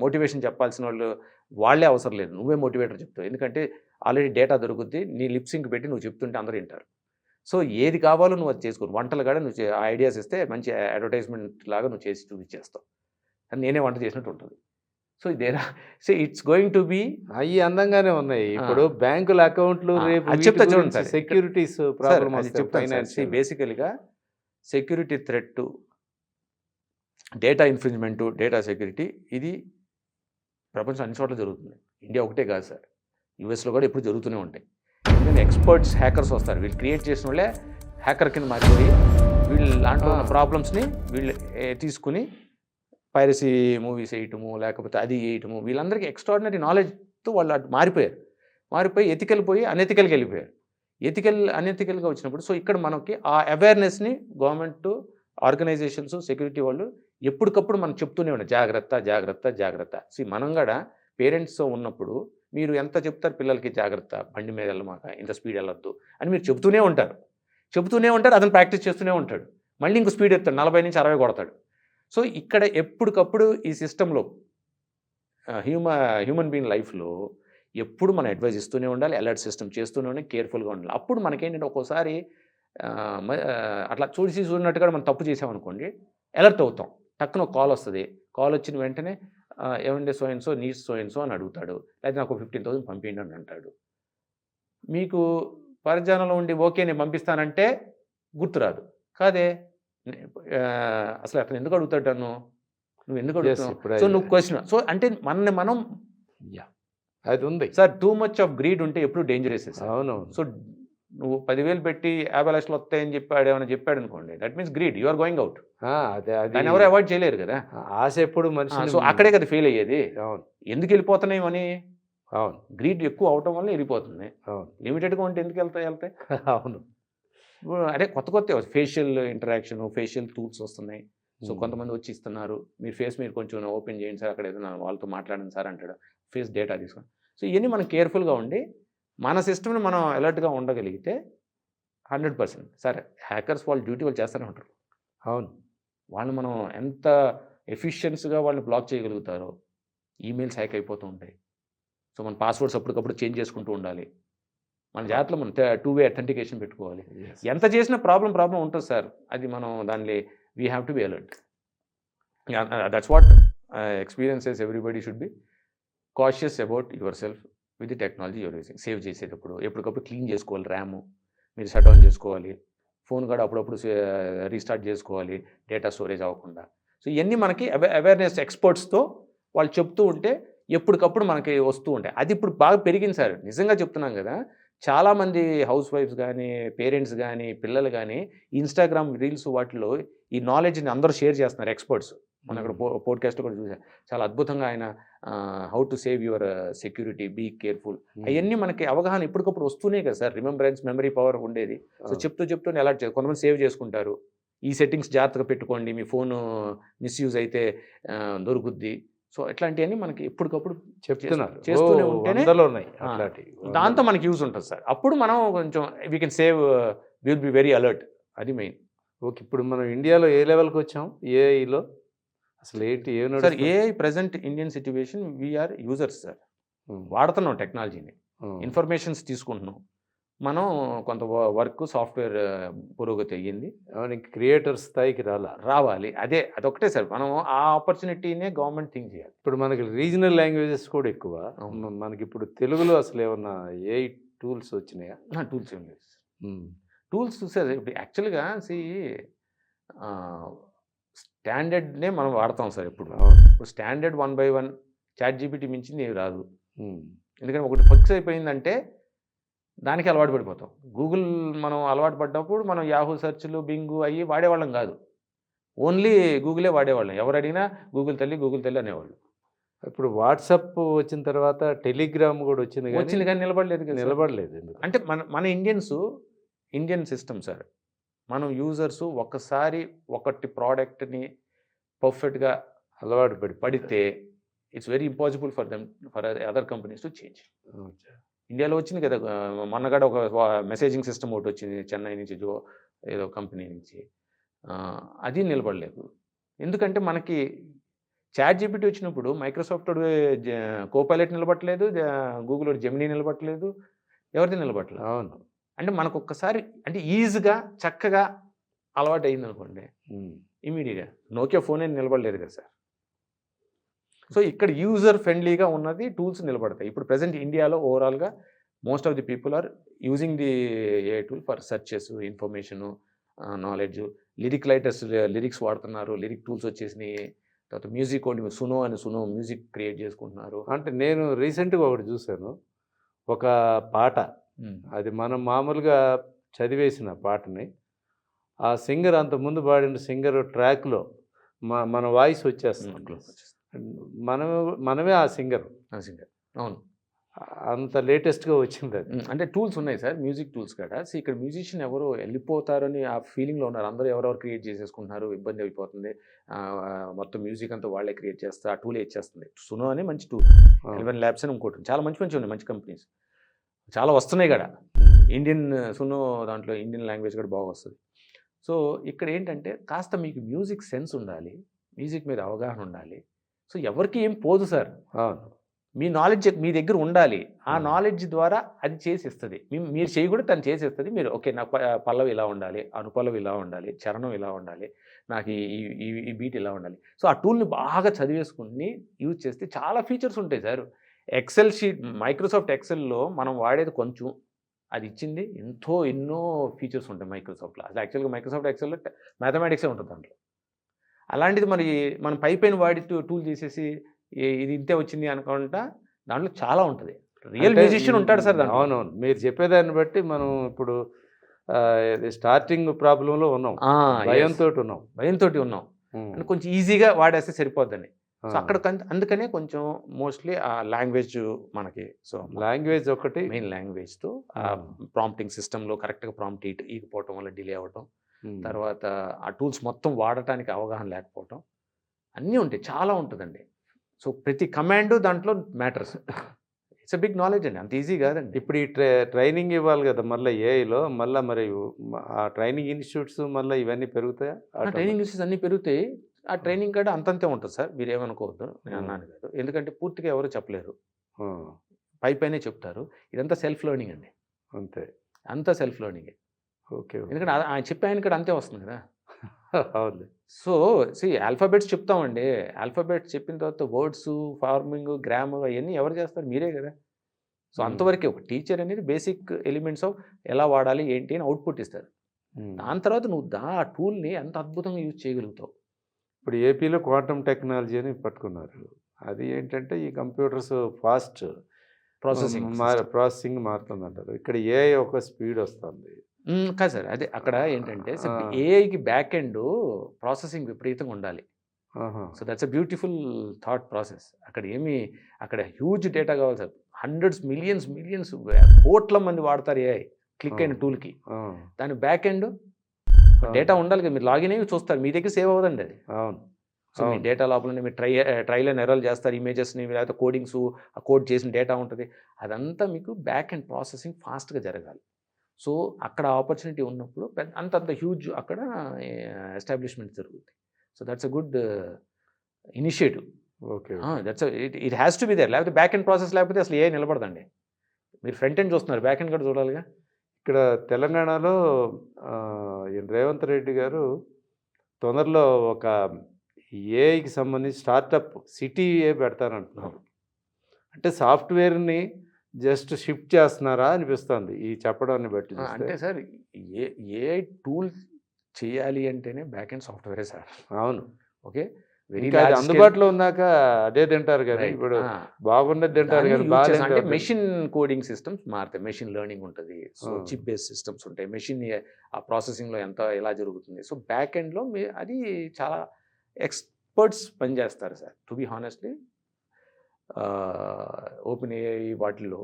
మోటివేషన్ చెప్పాల్సిన వాళ్ళు వాళ్ళే అవసరం లేదు, నువ్వే మోటివేటర్ చెప్తావు. ఎందుకంటే ఆల్రెడీ డేటా దొరుకుద్ది, నీ లిప్సింక్ పెట్టి నువ్వు చెప్తుంటే అందరూ వింటారు. సో ఏది కావాలో నువ్వు అది చేసుకో. వంటలు కూడా నువ్వు ఐడియాస్ ఇస్తే మంచి అడ్వర్టైజ్మెంట్ లాగా నువ్వు చేసి చూపించేస్తావు, అని నేనే వంట చేసినట్టు ఉంటుంది. So it's going to B అవి అందంగానే ఉన్నాయి. ఇప్పుడు బ్యాంకుల అకౌంట్లు రేపు చెప్తా చూడండి సార్, సెక్యూరిటీస్ ప్రాబ్లమ్ చెప్తాను. బేసికల్గా security threat, data infringement, data security ఇది ప్రపంచం అన్ని చోట్ల జరుగుతుంది. ఇండియా ఒకటే కాదు సార్, యూఎస్లో కూడా ఎప్పుడు జరుగుతూనే ఉంటాయి. ఎందుకంటే ఎక్స్పర్ట్స్ హ్యాకర్స్ వస్తారు, వీళ్ళు క్రియేట్ చేసిన వాళ్ళే హ్యాకర్ కింద మారిపోయి వీళ్ళు దాంట్లో ఉన్న ప్రాబ్లమ్స్ని వీళ్ళు తీసుకుని పైరసీ మూవీస్ వేయటము, లేకపోతే అది వేయటము, వీళ్ళందరికీ ఎక్స్ట్రాడినరీ నాలెడ్జ్తో వాళ్ళు అటు మారిపోయి ఎథికల్ పోయి అనెథికల్కి వెళ్ళిపోయారు. అనెథికల్గా వచ్చినప్పుడు సో ఇక్కడ మనకి ఆ అవేర్నెస్ని గవర్నమెంట్, ఆర్గనైజేషన్స్, సెక్యూరిటీ వాళ్ళు ఎప్పటికప్పుడు మనం చెప్తూనే ఉన్నాయి, జాగ్రత్త. మనం కూడా పేరెంట్స్తో ఉన్నప్పుడు మీరు ఎంత చెప్తారు పిల్లలకి, జాగ్రత్త, బండి మీద వెళ్ళమాక, ఇంత స్పీడ్ వెళ్ళొద్దు అని మీరు చెప్తూనే ఉంటారు. అతను ప్రాక్టీస్ చేస్తూనే ఉంటాడు, మళ్ళీ ఇంకో స్పీడ్ ఎత్తాడు, 40 నుంచి 60 కొడతాడు. సో ఇక్కడ ఎప్పటికప్పుడు ఈ సిస్టంలో హ్యూమన్ బీయింగ్ లైఫ్లో ఎప్పుడు మనం అడ్వైజ్ ఇస్తూనే ఉండాలి, అలర్ట్ సిస్టమ్ చేస్తూనే ఉండాలి, కేర్ఫుల్గా ఉండాలి. అప్పుడు మనకేంటంటే ఒక్కోసారి అట్లా చూసినట్టుగా మనం తప్పు చేసామనుకోండి, అలర్ట్ అవుతాం. టక్కున కాల్ వస్తుంది, కాల్ వచ్చిన వెంటనే ఏమంటే సో నీడ్స్ అని అడుగుతాడు, లేదా నాకు 15,000 పంపించండి అని అంటాడు. మీకు పరిజ్ఞానంలో ఉండి ఓకే నేను పంపిస్తానంటే గుర్తురాదు కాదే, అసలు అతను ఎందుకు అడుగుతాడు, నువ్వు ఎందుకు అడుగుతావు, సో నువ్వు క్వశ్చన్. సో అంటే మనం అది ఉంది sir, too much of greed ఉంటే ఎప్పుడు డేంజరస్. అవును. సో నువ్వు 10,000 పెట్టి 50 లక్షలు వస్తాయని ఏమైనా చెప్పాడు అనుకోండి, that means greed, you are going out. దాన్ని ఎవరు అవాయిడ్ చేయలేరు కదా. ఆశ ఎప్పుడు మనిషి. సో అక్కడే కదా ఫెయిల్ అయ్యేది. అవును. ఎందుకు వెళ్ళిపోతున్నాయని, అవును, గ్రీడ్ ఎక్కువ అవటం వల్ల వెళ్ళిపోతుంది. అవును, లిమిటెడ్గా ఉంటే ఎందుకు వెళ్తాయి. అవును. అదే కొత్త ఫేషియల్ ఇంటరాక్షన్, ఫేషియల్ టూల్స్ వస్తున్నాయి. సో కొంతమంది వచ్చి ఇస్తున్నారు, మీరు కొంచెం ఓపెన్ చేయండి సార్, అక్కడ ఏదైనా వాళ్ళతో మాట్లాడండి సార్ అంటాడు, ఫేస్ డేటా తీసుకొని. సో ఇవన్నీ మనం కేర్ఫుల్గా ఉండి మన సిస్టమ్ని మనం అలర్ట్గా ఉండగలిగితే 100%. సరే, హ్యాకర్స్ వాళ్ళ డ్యూటీ వాళ్ళు చేస్తూనే ఉంటారు. అవును, వాళ్ళు మనం ఎంత ఎఫిషియన్స్గా వాళ్ళని బ్లాక్ చేయగలుగుతారో. ఈమెయిల్స్ హ్యాక్ అయిపోతూ ఉంటాయి, సో మన పాస్వర్డ్స్ అప్పటికప్పుడు చేంజ్ చేసుకుంటూ ఉండాలి. మన జాగ్రత్తలో మనం 2-way అథెంటికేషన్ పెట్టుకోవాలి. ఎంత చేసినా ప్రాబ్లం ఉంటుంది సార్, అది మనం దాన్ని we have to be alert. That's what experiences. Everybody should be cautious about your self with the technology you're using. Save చేసేటప్పుడు ఎప్పటికప్పుడు క్లీన్ చేసుకోవాలి, ర్యామ్ మీరు షట్ డౌన్ చేసుకోవాలి, ఫోన్ కూడా అప్పుడప్పుడు రీస్టార్ట్ చేసుకోవాలి, డేటా స్టోరేజ్ అవ్వకుండా. సో ఇవన్నీ మనకి అవేర్నెస్ ఎక్స్పర్ట్స్తో వాళ్ళు చెప్తూ ఉంటే ఎప్పటికప్పుడు మనకి వస్తూ ఉంటాయి. అది ఇప్పుడు బాగా పెరిగింది సార్, నిజంగా చెప్తున్నాం కదా. చాలామంది హౌస్ వైఫ్స్ కానీ, పేరెంట్స్ కానీ, పిల్లలు కానీ ఇన్స్టాగ్రామ్ రీల్స్ వాటిలో ఈ నాలెడ్జ్ని అందరూ షేర్ చేస్తున్నారు ఎక్స్పర్ట్స్. మనం అక్కడ పోడ్కాస్ట్ కూడా చూసాం, చాలా అద్భుతంగా ఆయన how to save your security, be careful, అవన్నీ మనకి అవగాహన ఇప్పటికప్పుడు వస్తూనే కదా సార్. రిమెంబరెన్స్, మెమరీ పవర్ ఉండేది. సో చెప్తూ అలర్ట్ చేయాలి. కొంతమంది సేవ్ చేసుకుంటారు, ఈ సెట్టింగ్స్ జాగ్రత్తగా పెట్టుకోండి, మీ ఫోన్ మిస్యూజ్ అయితే దొరుకుద్ది. సో ఇట్లాంటివన్నీ మనకి ఎప్పటికప్పుడు చెప్తున్నారు, చేస్తూనే ఉంటేనే ఉన్నాయి అట్లాంటివి. దాంతో మనకి యూజ్ ఉంటుంది సార్. అప్పుడు మనం కొంచెం we can save, will be very alert, అది మెయిన్. ఓకే, ఇప్పుడు మనం ఇండియాలో ఏ లెవెల్కి వచ్చాం ఏఐలో? అసలు ఏంటి sir AI present Indian situation, we are users sir. వాడుతున్నాం టెక్నాలజీని, ఇన్ఫర్మేషన్స్ తీసుకుంటున్నాం మనం. కొంత వర్క్ సాఫ్ట్వేర్ పురోగతి అయ్యింది, క్రియేటర్ స్థాయికి రావాలి. అదొకటే సార్, మనం ఆ ఆపర్చునిటీనే గవర్నమెంట్ థింక్ చేయాలి. ఇప్పుడు మనకి రీజనల్ లాంగ్వేజెస్ కూడా ఎక్కువ. మనకి ఇప్పుడు తెలుగులో అసలు ఏమన్నా ఏఐ టూల్స్ వచ్చినాయా? టూల్స్ ఏం లేదు. టూల్స్ సార్ ఇప్పుడు యాక్చువల్గా స్టాండర్డ్నే మనం వాడతాం సార్. ఇప్పుడు స్టాండర్డ్ 1 by 1 ChatGPT మించింది ఏమి రాదు. ఎందుకంటే ఒకటి ఫిక్స్ అయిపోయిందంటే దానికి అలవాటు పడిపోతాం. గూగుల్ మనం అలవాటు పడ్డప్పుడు మనం యాహూ సెర్చ్లు, బింగు అయ్యి వాడేవాళ్ళం కాదు, ఓన్లీ గూగులే వాడేవాళ్ళం. ఎవరు అడిగినా గూగుల్ తల్లి అనేవాళ్ళు. ఇప్పుడు వాట్సాప్ వచ్చిన తర్వాత టెలిగ్రామ్ కూడా వచ్చింది కానీ నిలబడలేదు. అంటే మన ఇండియన్ సిస్టమ్ సార్. మనం యూజర్స్ ఒక్కసారి ఒకటి ప్రోడక్ట్ని పర్ఫెక్ట్గా అలవాటు పడితే it's very impossible for other companies to change. ఇండియాలో వచ్చింది కదా మొన్నగడ ఒక మెసేజింగ్ సిస్టమ్ ఒకటి వచ్చింది చెన్నై నుంచి, ఏదో కంపెనీ నుంచి. అది నిలబడలేదు. ఎందుకంటే మనకి ChatGPT వచ్చినప్పుడు మైక్రోసాఫ్ట్ కోపైలట్ నిలబడలేదు, గూగుల్ జెమినీ నిలబడలేదు, ఎవరిది నిలబడలేదు. అవును. అంటే మనకు ఒక్కసారి అంటే ఈజీగా చక్కగా అలవాటు అయింది అనుకోండి, ఇమీడియట్గా నోకియా ఫోన్ ఏం నిలబడలేదు కదా సార్. సో ఇక్కడ యూజర్ ఫ్రెండ్లీగా ఉన్నది టూల్స్ నిలబడతాయి. ఇప్పుడు ప్రజెంట్ ఇండియాలో ఓవరాల్గా most of the people are using the AI tool for searches, information, knowledge. Lyric writers lyrics వాడుతున్నారు, లిరిక్ టూల్స్ వచ్చేసినాయి. తర్వాత మ్యూజిక్ ఒకటి సునో మ్యూజిక్ క్రియేట్ చేసుకుంటున్నారు. అంటే నేను రీసెంట్గా ఒకటి చూశాను, ఒక పాట, అది మనం మామూలుగా చదివేసిన పాటని ఆ సింగర్ అంతకుముందు పాడిన సింగర్ ట్రాక్లో మన వాయిస్ వచ్చేస్తుంది. మనమే ఆ సింగర్. అవును, అంత లేటెస్ట్గా వచ్చింది అది. అంటే టూల్స్ ఉన్నాయి సార్, మ్యూజిక్ టూల్స్ కదా. సో ఇక్కడ మ్యూజిషియన్ ఎవరో వెళ్ళిపోతారని ఆ ఫీలింగ్లో ఉన్నారు. అందరూ ఎవరెవరు క్రియేట్ చేసేసుకుంటున్నారు, ఇబ్బంది అయిపోతుంది. మొత్తం మ్యూజిక్ అంతా వాళ్ళే క్రియేట్ చేస్తారు, ఆ టూలే ఇచ్చేస్తుంది. సునో అని మంచి టూల్, 11 Labs అని ఇంకోటి, చాలా మంచి ఉన్నాయి, మంచి కంపెనీస్ చాలా వస్తున్నాయి కదా. ఇండియన్ సునో దాంట్లో ఇండియన్ లాంగ్వేజ్ కూడా బాగా వస్తుంది. సో ఇక్కడ ఏంటంటే కాస్త మీకు మ్యూజిక్ సెన్స్ ఉండాలి, మ్యూజిక్ మీద అవగాహన ఉండాలి. సో ఎవరికి ఏం పోదు సార్, మీ నాలెడ్జ్ మీ దగ్గర ఉండాలి. ఆ నాలెడ్జ్ ద్వారా అది చేసిస్తుంది. మీరు చేయి కూడా తను చేసేస్తుంది. మీరు ఓకే, నాకు పల్లవి ఇలా ఉండాలి, అనుపల్లవి ఇలా ఉండాలి, చరణం ఇలా ఉండాలి, నాకు ఈ బీట్ ఇలా ఉండాలి. సో ఆ టూల్ని బాగా చదివేసుకుని యూజ్ చేస్తే చాలా ఫీచర్స్ ఉంటాయి సార్. ఎక్సెల్ షీట్, మైక్రోసాఫ్ట్ ఎక్సెల్లో మనం వాడేది కొంచెం, అది ఇచ్చింది ఎన్నో ఫీచర్స్ ఉంటాయి మైక్రోసాఫ్ట్లో. అసలు యాక్చువల్గా మైక్రోసాఫ్ట్ ఎక్సెల్లో మ్యాథమెటిక్సే ఉంటుంది దాంట్లో. అలాంటిది మరి మనం పైపైన వాడి టూల్ చేసేసి ఇది ఇంతే వచ్చింది అనుకుంటా, దాంట్లో చాలా ఉంటుంది. రియల్ మ్యూజిషియన్ ఉంటాడు సార్ దాంట్లో. అవునవును, మీరు చెప్పేదాన్ని బట్టి మనం ఇప్పుడు స్టార్టింగ్ ప్రాబ్లంలో ఉన్నాం, భయంతో ఉన్నాం అంటే కొంచెం ఈజీగా వాడేస్తే సరిపోద్దని. సో అక్కడ అందుకనే కొంచెం మోస్ట్లీ ఆ లాంగ్వేజ్ మనకి. సో లాంగ్వేజ్ ఒకటి మెయిన్, లాంగ్వేజ్తో ప్రాంప్టింగ్ సిస్టంలో కరెక్ట్గా ప్రాంప్ట్ ఈకపోవటం వల్ల డిలే అవ్వటం, తర్వాత ఆ టూల్స్ మొత్తం వాడటానికి అవగాహన లేకపోవటం, అన్నీ ఉంటాయి, చాలా ఉంటుందండి. సో ప్రతి కమాండ్ దాంట్లో matters. It's a big knowledge అండి, అంత ఈజీ కాదండి. ఇప్పుడు ఈ ట్రైనింగ్ ఇవ్వాలి కదా మళ్ళీ ఏఐలో, మళ్ళీ మరి ఆ ట్రైనింగ్ ఇన్స్టిట్యూట్స్ మళ్ళీ ఇవన్నీ పెరుగుతాయా? ట్రైనింగ్ ఇన్స్టిట్యూట్స్ అన్నీ పెరుగుతాయి. ఆ ట్రైనింగ్ కూడా అంతంతే ఉంటుంది సార్, మీరు ఏమనుకోవద్దు, నేను అన్నాను కాదు. ఎందుకంటే పూర్తిగా ఎవరు చెప్పలేరు, పైనే చెప్తారు. ఇదంతా సెల్ఫ్ లెర్నింగ్ అండి, అంతా సెల్ఫ్ లెర్నింగే. ఓకే, ఎందుకంటే ఆయన చెప్పే ఆయన కూడా అంతే వస్తుంది కదా. అవును. సో ఆల్ఫాబెట్స్ చెప్తామండి, ఆల్ఫాబెట్స్ చెప్పిన తర్వాత వర్డ్స్, ఫార్మింగ్, గ్రామర్ అవన్నీ ఎవరు చేస్తారు? మీరే కదా. సో అంతవరకే ఒక టీచర్ అనేది బేసిక్ ఎలిమెంట్స్ ఆఫ్ ఎలా వాడాలి ఏంటి అని అవుట్పుట్ ఇస్తారు. దాని తర్వాత నువ్వు ఆ టూల్ని ఎంత అద్భుతంగా యూజ్ చేయగలుగుతావు. ఇప్పుడు ఏపీలో క్వాంటమ్ టెక్నాలజీ అని పట్టుకున్నారు. అది ఏంటంటే ఈ కంప్యూటర్స్ ఫాస్ట్ ప్రాసెసింగ్ మారుతుందంటారు. ఇక్కడ ఏఐ ఒక స్పీడ్ వస్తుంది. కాదు సార్, అదే అక్కడ ఏంటంటే ఆ. ఏఐకి బ్యాక్ ఎండ్ ప్రాసెసింగ్ విపరీతంగా ఉండాలి. ఆహా. So that's a beautiful thought process. అక్కడ హ్యూజ్ డేటా కావాలి సార్. హండ్రెడ్స్ మిలియన్స్ కోట్ల మంది వాడతారు ఏఐ క్లిక్ అయిన టూల్కి. ఆ. దాని బ్యాక్ ఎండ్ ఆ. డేటా ఉండాలి కదా, మీరు లాగిన్ అయ్యి చూస్తారు, మీ దగ్గర సేవ్ అవ్వదండి అది. అవును. సో మీ డేటా లోపల మీరు ట్రైల్ అండ్ ఎర్రర్ చేస్తారు, ఇమేజెస్ని, లేకపోతే కోడింగ్స్, ఆ కోడ్ చేసిన డేటా ఉంటుంది, అదంతా మీకు బ్యాక్ అండ్ ప్రాసెసింగ్ ఫాస్ట్గా జరగాలి. సో అక్కడ ఆపర్చునిటీ ఉన్నప్పుడు అంత హ్యూజ్ అక్కడ ఎస్టాబ్లిష్మెంట్ జరుగుతుంది. So that's a good initiative. Okay. It has to be there. లేకపోతే బ్యాక్ అండ్ ప్రాసెస్ లేకపోతే అసలు ఏ నిలబడదండి. మీరు ఫ్రంట్ ఎండ్ చూస్తున్నారు, బ్యాక్ ఎండ్ కూడా చూడాలిగా. ఇక్కడ తెలంగాణలో రేవంత్ రెడ్డి గారు తొందరలో ఒక ఏఐకి సంబంధించి స్టార్టప్ సిటీ పెడతానంటున్నారు. అంటే సాఫ్ట్వేర్ని జస్ట్ షిఫ్ట్ చేస్తున్నారా అనిపిస్తుంది ఈ చెప్పడాన్ని బట్టి చూస్తే. అంటే సార్, ఏ టూల్ చేయాలి అంటేనే బ్యాక్ అండ్ సాఫ్ట్వేరే సార్. అవును. ఓకే, ఇంకా అది అందుబాటులో ఉన్నాక అదే తింటారు కదా. ఇప్పుడు బాగున్నది తింటారు కదా. అంటే మెషిన్ కోడింగ్ సిస్టమ్స్ మారుతాయి, మెషిన్ లెర్నింగ్ ఉంటుంది, సో చిప్ బేస్డ్ సిస్టమ్స్ ఉంటాయి, మెషిన్ ఆ ప్రాసెసింగ్లో ఎలా జరుగుతుంది. సో బ్యాక్ ఎండ్లో అది చాలా ఎక్స్పర్ట్స్ పనిచేస్తారు sir. To be honestly open AI వాటిల్లో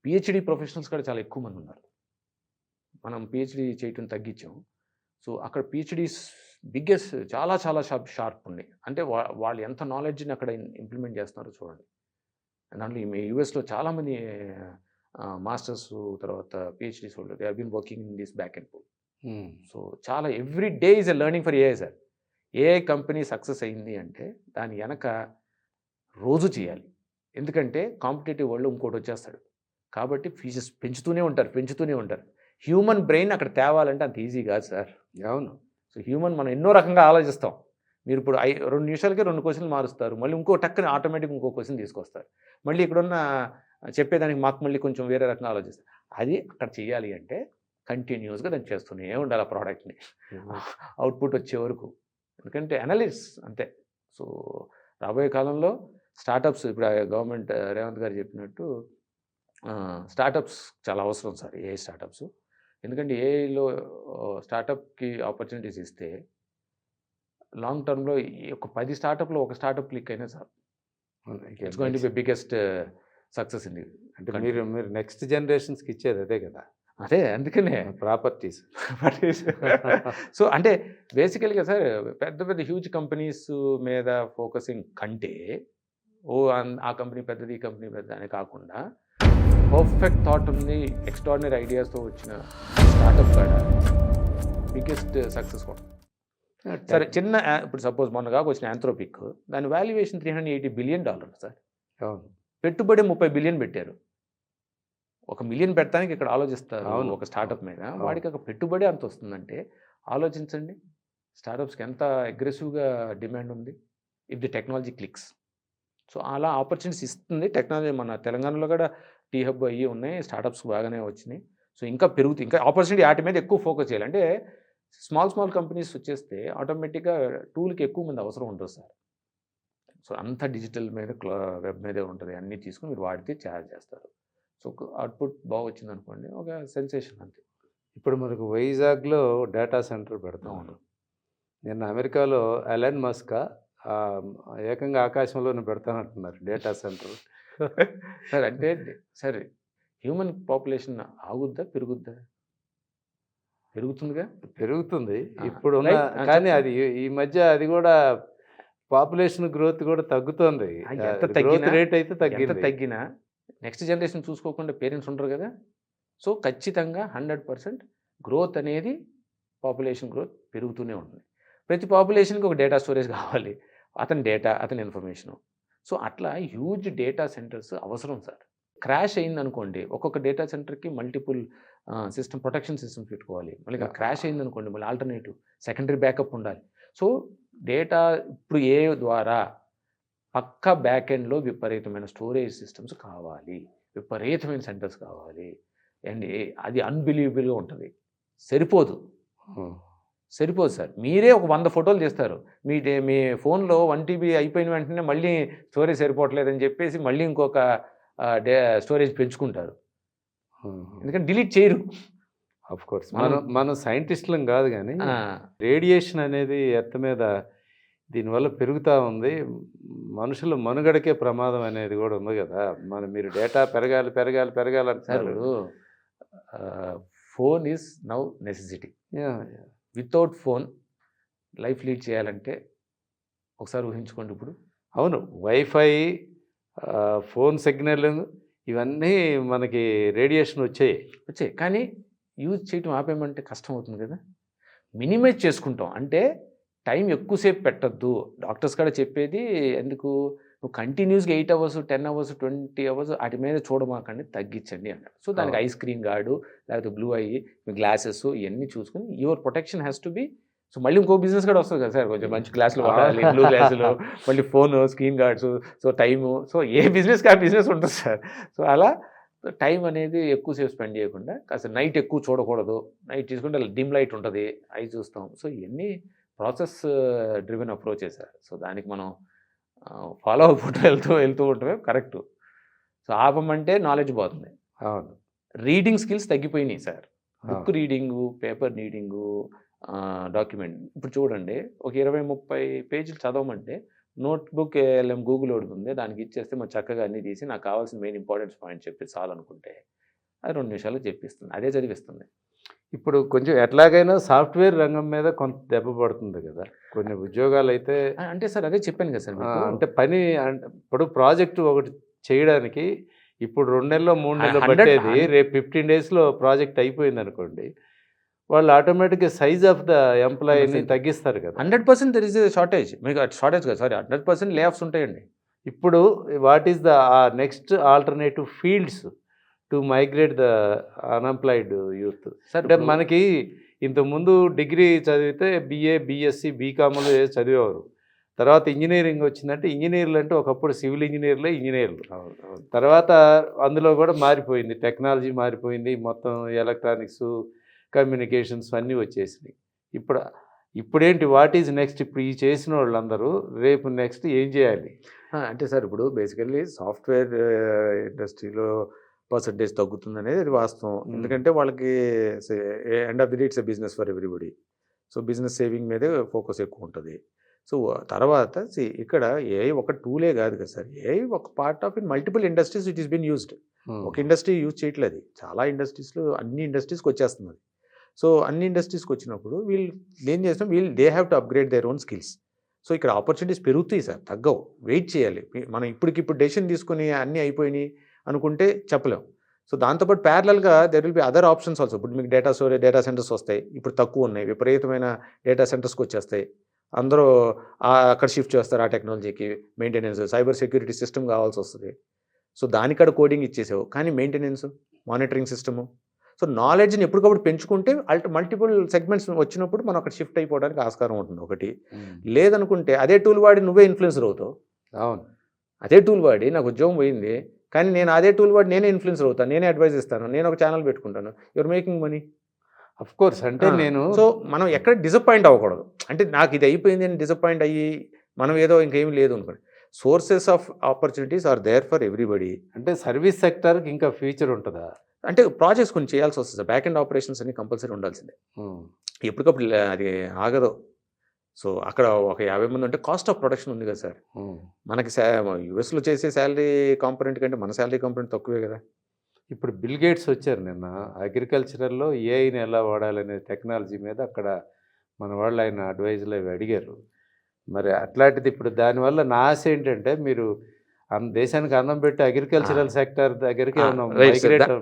పిహెచ్డి ప్రొఫెషనల్స్ కూడా చాలా ఎక్కువ మంది ఉన్నారు. మనం పిహెచ్డి చేయటం తగ్గించాం. సో అక్కడ పిహెచ్డీస్ బిగ్గెస్ట్ చాలా చాలా షార్ప్ ఉన్నాయి. అంటే వాళ్ళు ఎంత నాలెడ్జ్ని అక్కడ ఇంప్లిమెంట్ చేస్తున్నారో చూడండి. దాంట్లో యూఎస్లో చాలామంది మాస్టర్స్ తర్వాత పిహెచ్డీస్ వాళ్ళు they have been working in this back and pool. So చాలా every day is a learning for AI sir. AI company success అయింది అంటే దాని వెనక రోజు చేయాలి. ఎందుకంటే కాంపిటేటివ్ వరల్డ్లో ఇంకోటి వచ్చేస్తాడు కాబట్టి ఫీజెస్ పెంచుతూనే ఉంటారు. హ్యూమన్ బ్రెయిన్ అక్కడ తేవాలంటే అంత ఈజీ కాదు సార్. అవును. సో హ్యూమన్ మనం ఎన్నో రకంగా ఆలోచిస్తాం. మీరు ఇప్పుడు 2 నిమిషాలకే 2 క్వశ్చన్లు మారుస్తారు, మళ్ళీ ఇంకో టక్కుని ఆటోమేటిక్ ఇంకో క్వశ్చన్ తీసుకొస్తారు, మళ్ళీ ఇక్కడున్న చెప్పేదానికి మాకు మళ్ళీ కొంచెం వేరే రకంగా ఆలోచిస్తారు. అది అక్కడ చేయాలి అంటే కంటిన్యూస్గా దాన్ని చేస్తూనే ఉండాలి ఆ ప్రోడక్ట్ని అవుట్పుట్ వచ్చే వరకు. ఎందుకంటే అనలిస్ట్ అంతే. సో రాబోయే కాలంలో స్టార్టప్స్, ఇప్పుడు గవర్నమెంట్ రేవంత్ గారు చెప్పినట్టు స్టార్టప్స్ చాలా అవసరం సార్, ఏఐ స్టార్టప్స్. ఎందుకంటే ఏఐలో స్టార్టప్కి ఆపర్చునిటీస్ ఇస్తే లాంగ్ టర్మ్లో ఒక 10 స్టార్టప్లో ఒక స్టార్టప్ క్లిక్ అయినా sir, it's going to be biggest success ఇంది. అంటే మీరు నెక్స్ట్ జనరేషన్స్కి ఇచ్చేది అదే కదా. అదే అందుకనే ప్రాపర్టీస్. సో అంటే బేసికల్గా సార్ పెద్ద హ్యూజ్ కంపెనీస్ మీద ఫోకసింగ్ కంటే ఆ కంపెనీ పెద్దది ఈ కంపెనీ పెద్ద అని కాకుండా పర్ఫెక్ట్ థాట్ ఉంది, ఎక్స్ట్రాడినరీ ఐడియాస్తో వచ్చిన స్టార్టప్ కూడా బిగ్గెస్ట్ సక్సెస్ కూడా. సరే చిన్న ఇప్పుడు సపోజ్ మొన్నగా వచ్చిన యాంథ్రోపిక్, దాని వాల్యుయేషన్ $380 బిలియన్ సార్. అవును. పెట్టుబడి 30 బిలియన్ పెట్టారు. 1 మిలియన్ పెట్టడానికి ఇక్కడ ఆలోచిస్తారు ఒక స్టార్టప్ మీద, వాడికి ఒక పెట్టుబడి అంత వస్తుందంటే ఆలోచించండి స్టార్టప్స్కి ఎంత అగ్రెసివ్గా డిమాండ్ ఉంది if the technology clicks. So అలా ఆపర్చునిటీస్ ఇస్తుంది టెక్నాలజీ. మన తెలంగాణలో కూడా టీ హబ్ అయ్యి ఉన్నాయి, స్టార్టప్స్ బాగానే వచ్చినాయి. సో ఇంకా పెరుగుతుంది, ఇంకా ఆపర్చునిటీ వాటి మీద ఎక్కువ ఫోకస్ చేయాలి. అంటే స్మాల్ కంపెనీస్ వచ్చేస్తే ఆటోమేటిక్గా టూల్కి ఎక్కువ మంది అవసరం ఉంటుంది సార్. సో అంతా డిజిటల్ మీద వెబ్ మీదే ఉంటుంది, అన్నీ తీసుకుని మీరు వాడితే ఛార్జ్ చేస్తారు. సో అవుట్పుట్ బాగా వచ్చింది అనుకోండి, ఒక సెన్సేషన్ అంతే. ఇప్పుడు మనకు వైజాగ్లో డేటా సెంటర్ పెడతాం. నిన్న అమెరికాలో ఎలన్ మస్క్ ఏకంగా ఆకాశంలోనే పెడతానంటున్నారు డేటా సెంటర్. సార్ అంటే సరే హ్యూమన్ పాపులేషన్ ఆగుద్దా పెరుగుద్దా? పెరుగుతుందిగా. పెరుగుతుంది ఇప్పుడు, కానీ అది ఈ మధ్య అది కూడా పాపులేషన్ గ్రోత్ కూడా తగ్గుతుంది. రేట్ అయితే తగ్గినా నెక్స్ట్ జనరేషన్ చూసుకోకుండా పేరెంట్స్ ఉండరు కదా. సో ఖచ్చితంగా 100% గ్రోత్ అనేది పాపులేషన్ గ్రోత్ పెరుగుతూనే ఉంటుంది. ప్రతి పాపులేషన్కి ఒక డేటా స్టోరేజ్ కావాలి, అతని డేటా అతని ఇన్ఫర్మేషను. సో అట్లా హ్యూజ్ డేటా సెంటర్స్ అవసరం సార్. క్రాష్ అయిందనుకోండి, ఒక్కొక్క డేటా సెంటర్కి మల్టిపుల్ సిస్టమ్ ప్రొటెక్షన్ సిస్టమ్స్ పెట్టుకోవాలి. మళ్ళీ క్రాష్ అయిందనుకోండి మళ్ళీ ఆల్టర్నేటివ్ సెకండరీ బ్యాకప్ ఉండాలి. సో డేటా ఇప్పుడు ఏ ద్వారా పక్క బ్యాక్ ఎండ్లో విపరీతమైన స్టోరేజ్ సిస్టమ్స్ కావాలి, విపరీతమైన సెంటర్స్ కావాలి. అండ్ అది అన్బిలీవబుల్గా ఉంటుంది, సరిపోదు. సరిపోదు సార్. మీరే ఒక 100 ఫోటోలు తీస్తారు. మీ ఫోన్‌లో 1 టీబీ అయిపోయిన వెంటనే మళ్ళీ స్టోరేజ్ సరిపోవట్లేదని చెప్పేసి మళ్ళీ ఇంకొక స్టోరేజ్ పెంచుకుంటారు. ఎందుకంటే డిలీట్ చేయరు. ఆఫ్‌కోర్స్ మనం సైంటిస్టులం కాదు కానీ ఆ! రేడియేషన్ అనేది ఎర్త్ మీద దీనివల్ల పెరుగుతూ ఉంది. మనుషుల మనుగడకే ప్రమాదం అనేది కూడా ఉంది కదా. మీరు డేటా పెరగాలి సార్ అంటున్నారు. ఇప్పుడు phone is now necessity. Yeah! Without phone life lead చేయాలంటే ఒకసారి ఊహించుకోండి ఇప్పుడు. అవును. వైఫై, ఫోన్ సిగ్నల్ ఇవన్నీ మనకి రేడియేషన్ వచ్చాయి. వచ్చాయి. కానీ యూజ్ చేయటం ఆపేయమంటే కష్టం అవుతుంది కదా. మినిమైజ్ చేసుకుంటాం. అంటే టైం ఎక్కువసేపు పెట్టొద్దు. డాక్టర్స్ కూడా చెప్పేది ఎందుకు, నువ్వు కంటిన్యూస్‌గా 8 అవర్స్, 10 అవర్స్, 20 అవర్స్ వాటి మీద చూడమాకండి, తగ్గించండి అన్నాడు. సో దానికి ఐ స్క్రీన్ గార్డు, లేకపోతే బ్లూ ఐ, గ్లాసెస్ ఇవన్నీ చూసుకొని your protection has to B. So మళ్ళీ ఇంకో బిజినెస్ కూడా వస్తుంది కదా సార్. కొంచెం మంచి గ్లాసులు వాడాలి, బ్లూ గ్లాసులు, మళ్ళీ phone, screen guards, so time. So ఏ బిజినెస్‌కి ఆ బిజినెస్ ఉంటుంది సార్. సో అలా టైం అనేది ఎక్కువసేపు స్పెండ్ చేయకుండా కాస్త నైట్ ఎక్కువ చూడకూడదు. నైట్ తీసుకుంటే డిమ్ లైట్ ఉంటుంది, అవి చూస్తాం. సో ఇవన్నీ ప్రాసెస్ డ్రివెన్ అప్రోచే సార్. సో దానికి మనం ఫాలో అవుకుంటూ వెళ్తూ ఉండటమే కరెక్ట్. సో ఆపమంటే నాలెడ్జ్ పోతుంది. అవును. రీడింగ్ స్కిల్స్ తగ్గిపోయినాయి సార్. బుక్ అవును. Reading, paper reading, document. ఇప్పుడు చూడండి, ఒక 20-30 పేజీలు చదవమంటే నోట్బుక్ ఎల్ఎం గూగుల్ ఉంది, దానికి ఇచ్చేస్తే మనం చక్కగా అన్నీ తీసి నాకు కావాల్సిన మెయిన్ ఇంపార్టెన్స్ పాయింట్ చెప్పి చాలనుకుంటే అది 2 నిమిషాల్లో చెప్పిస్తుంది, అదే చదివిస్తుంది. ఇప్పుడు కొంచెం ఎట్లాగైనా సాఫ్ట్‌వేర్ రంగం మీద కొంత దెబ్బ పడుతుంది కదా. కొన్ని ఉద్యోగాలైతే అంటే సార్ అదే చెప్పాను కదా సార్ మీకు. అంటే ఇప్పుడు ప్రాజెక్ట్ ఒకటి చేయడానికి ఇప్పుడు 2 నెలల్లో 3 నెలలు 100 పట్టేది రేపు 15 డేస్‌లో ప్రాజెక్ట్ అయిపోయింది అనుకోండి, వాళ్ళు ఆటోమేటిక్‌గా సైజ్ ఆఫ్ ద ఎంప్లాయీని తగ్గిస్తారు కదా. 100% దెర్ ఇస్ ఎ షార్టేజ్. మీకు షార్టేజ్ కదా సారీ, 100% లే ఆఫ్స్ ఉంటాయండి. ఇప్పుడు what is the next alternative fields to migrate the unemployed youth? Sir అంటే మనకి ఇంతకుముందు డిగ్రీ చదివితే BA, BSc, బీకామ్లు చదివేవారు. తర్వాత ఇంజనీరింగ్ వచ్చిందంటే ఇంజనీర్లు అంటే ఒకప్పుడు సివిల్ ఇంజనీర్లు. తర్వాత అందులో కూడా మారిపోయింది, టెక్నాలజీ మారిపోయింది, మొత్తం ఎలక్ట్రానిక్స్, కమ్యూనికేషన్స్ అన్నీ వచ్చేసినాయి. ఇప్పుడేంటి, వాట్ ఈజ్ నెక్స్ట్? ఇప్పుడు ఈ చేసిన వాళ్ళందరూ రేపు నెక్స్ట్ ఏం చేయాలి? అంటే సార్ ఇప్పుడు బేసికల్లీ సాఫ్ట్వేర్ ఇండస్ట్రీలో పర్సంటేజ్ తగ్గుతుంది అనేది అది వాస్తవం. ఎందుకంటే వాళ్ళకి end of the day it's a business for everybody. So business saving మీదే ఫోకస్ ఎక్కువ ఉంటుంది. సో తర్వాత ఇక్కడ ఏఐ ఒక టూలే కాదు కదా సార్. ఏఐ ఒక part of in multiple industries it is been used. ఒక ఇండస్ట్రీ యూజ్ చేయట్లేదు, చాలా ఇండస్ట్రీస్లో అన్ని ఇండస్ట్రీస్కి వచ్చేస్తుంది. సో అన్ని ఇండస్ట్రీస్కి వచ్చినప్పుడు వీళ్ళు ఏం చేస్తాం, they have to upgrade their own skills. So ఇక్కడ ఆపర్చునిటీస్ పెరుగుతాయి సార్, తగ్గవు. వెయిట్ చేయాలి. మనం ఇప్పటికిప్పుడు డెసిషన్ తీసుకుని అన్నీ అయిపోయినాయి అనుకుంటే చెప్పలేం. సో దాంతోపాటు ప్యారలల్గా there will be other options also. ఇప్పుడు మీకు డేటా సెంటర్స్ వస్తాయి, ఇప్పుడు తక్కువ ఉన్నాయి, విపరీతమైన డేటా సెంటర్స్కి వచ్చేస్తాయి. అందరూ అక్కడ షిఫ్ట్ చేస్తారు ఆ టెక్నాలజీకి. మెయింటెనెన్స్, సైబర్ సెక్యూరిటీ సిస్టమ్ కావాల్సి వస్తుంది. సో దానికడ కోడింగ్ ఇచ్చేసావు, కానీ మెయింటెనెన్స్, మానిటరింగ్ సిస్టము. సో నాలెడ్జ్ని ఎప్పటికప్పుడు పెంచుకుంటే మల్టిపుల్ సెగ్మెంట్స్ వచ్చినప్పుడు మనం అక్కడ షిఫ్ట్ అయిపోవడానికి ఆస్కారం ఉంటుంది ఒకటి. లేదనుకుంటే అదే టూల్ వాడి నువ్వే ఇన్ఫ్లుయెన్సర్ అవుతావు. అవును. అదే టూల్ వాడి నాకు ఉద్యోగం పోయింది, కానీ నేను అదే టూల్ వాడి నేనే ఇన్ఫ్లుయెన్సర్ అవుతాను, నేనే అడ్వైజ్ ఇస్తాను, నేను ఒక ఛానల్ పెట్టుకుంటాను, your making money. Of course. అంటే నేను సో మనం ఎక్కడ డిసప్పాయింట్ అవ్వకూడదు. అంటే నాకు ఇది అయిపోయింది అని డిసప్పాయింట్ అయ్యి మనం ఏదో ఇంకేం లేదు అనుకోండి. Sources of opportunities are there for everybody. అంటే సర్వీస్ సెక్టర్కి ఇంకా ఫ్యూచర్ ఉంటుందా? అంటే ప్రాజెక్ట్స్ కొన్ని చేయాల్సి వస్తుంది. బ్యాక్ అండ్ ఆపరేషన్స్ అన్ని కంపల్సరీ ఉండాల్సిందే. ఎప్పటికప్పుడు అది ఆగదు. సో అక్కడ ఒక 50 మంది ఉంటే కాస్ట్ ఆఫ్ ప్రొడక్షన్ ఉంది కదా సార్. మనకి యూఎస్లో చేసే శాలరీ కాంపొనెంట్ కంటే మన శాలరీ కాంపొనెంట్ తక్కువే కదా. ఇప్పుడు బిల్ గేట్స్ వచ్చారు నిన్న, అగ్రికల్చరల్లో ఏఐని ఎలా వాడాలనే టెక్నాలజీ మీద అక్కడ మన వాళ్ళు ఆయన అడ్వైజులు అవి అడిగారు. మరి అట్లాంటిది ఇప్పుడు దానివల్ల నా ఆశ ఏంటంటే, మీరు దేశానికి అన్నం పెట్టి అగ్రికల్చరల్ సెక్టర్ దగ్గరికి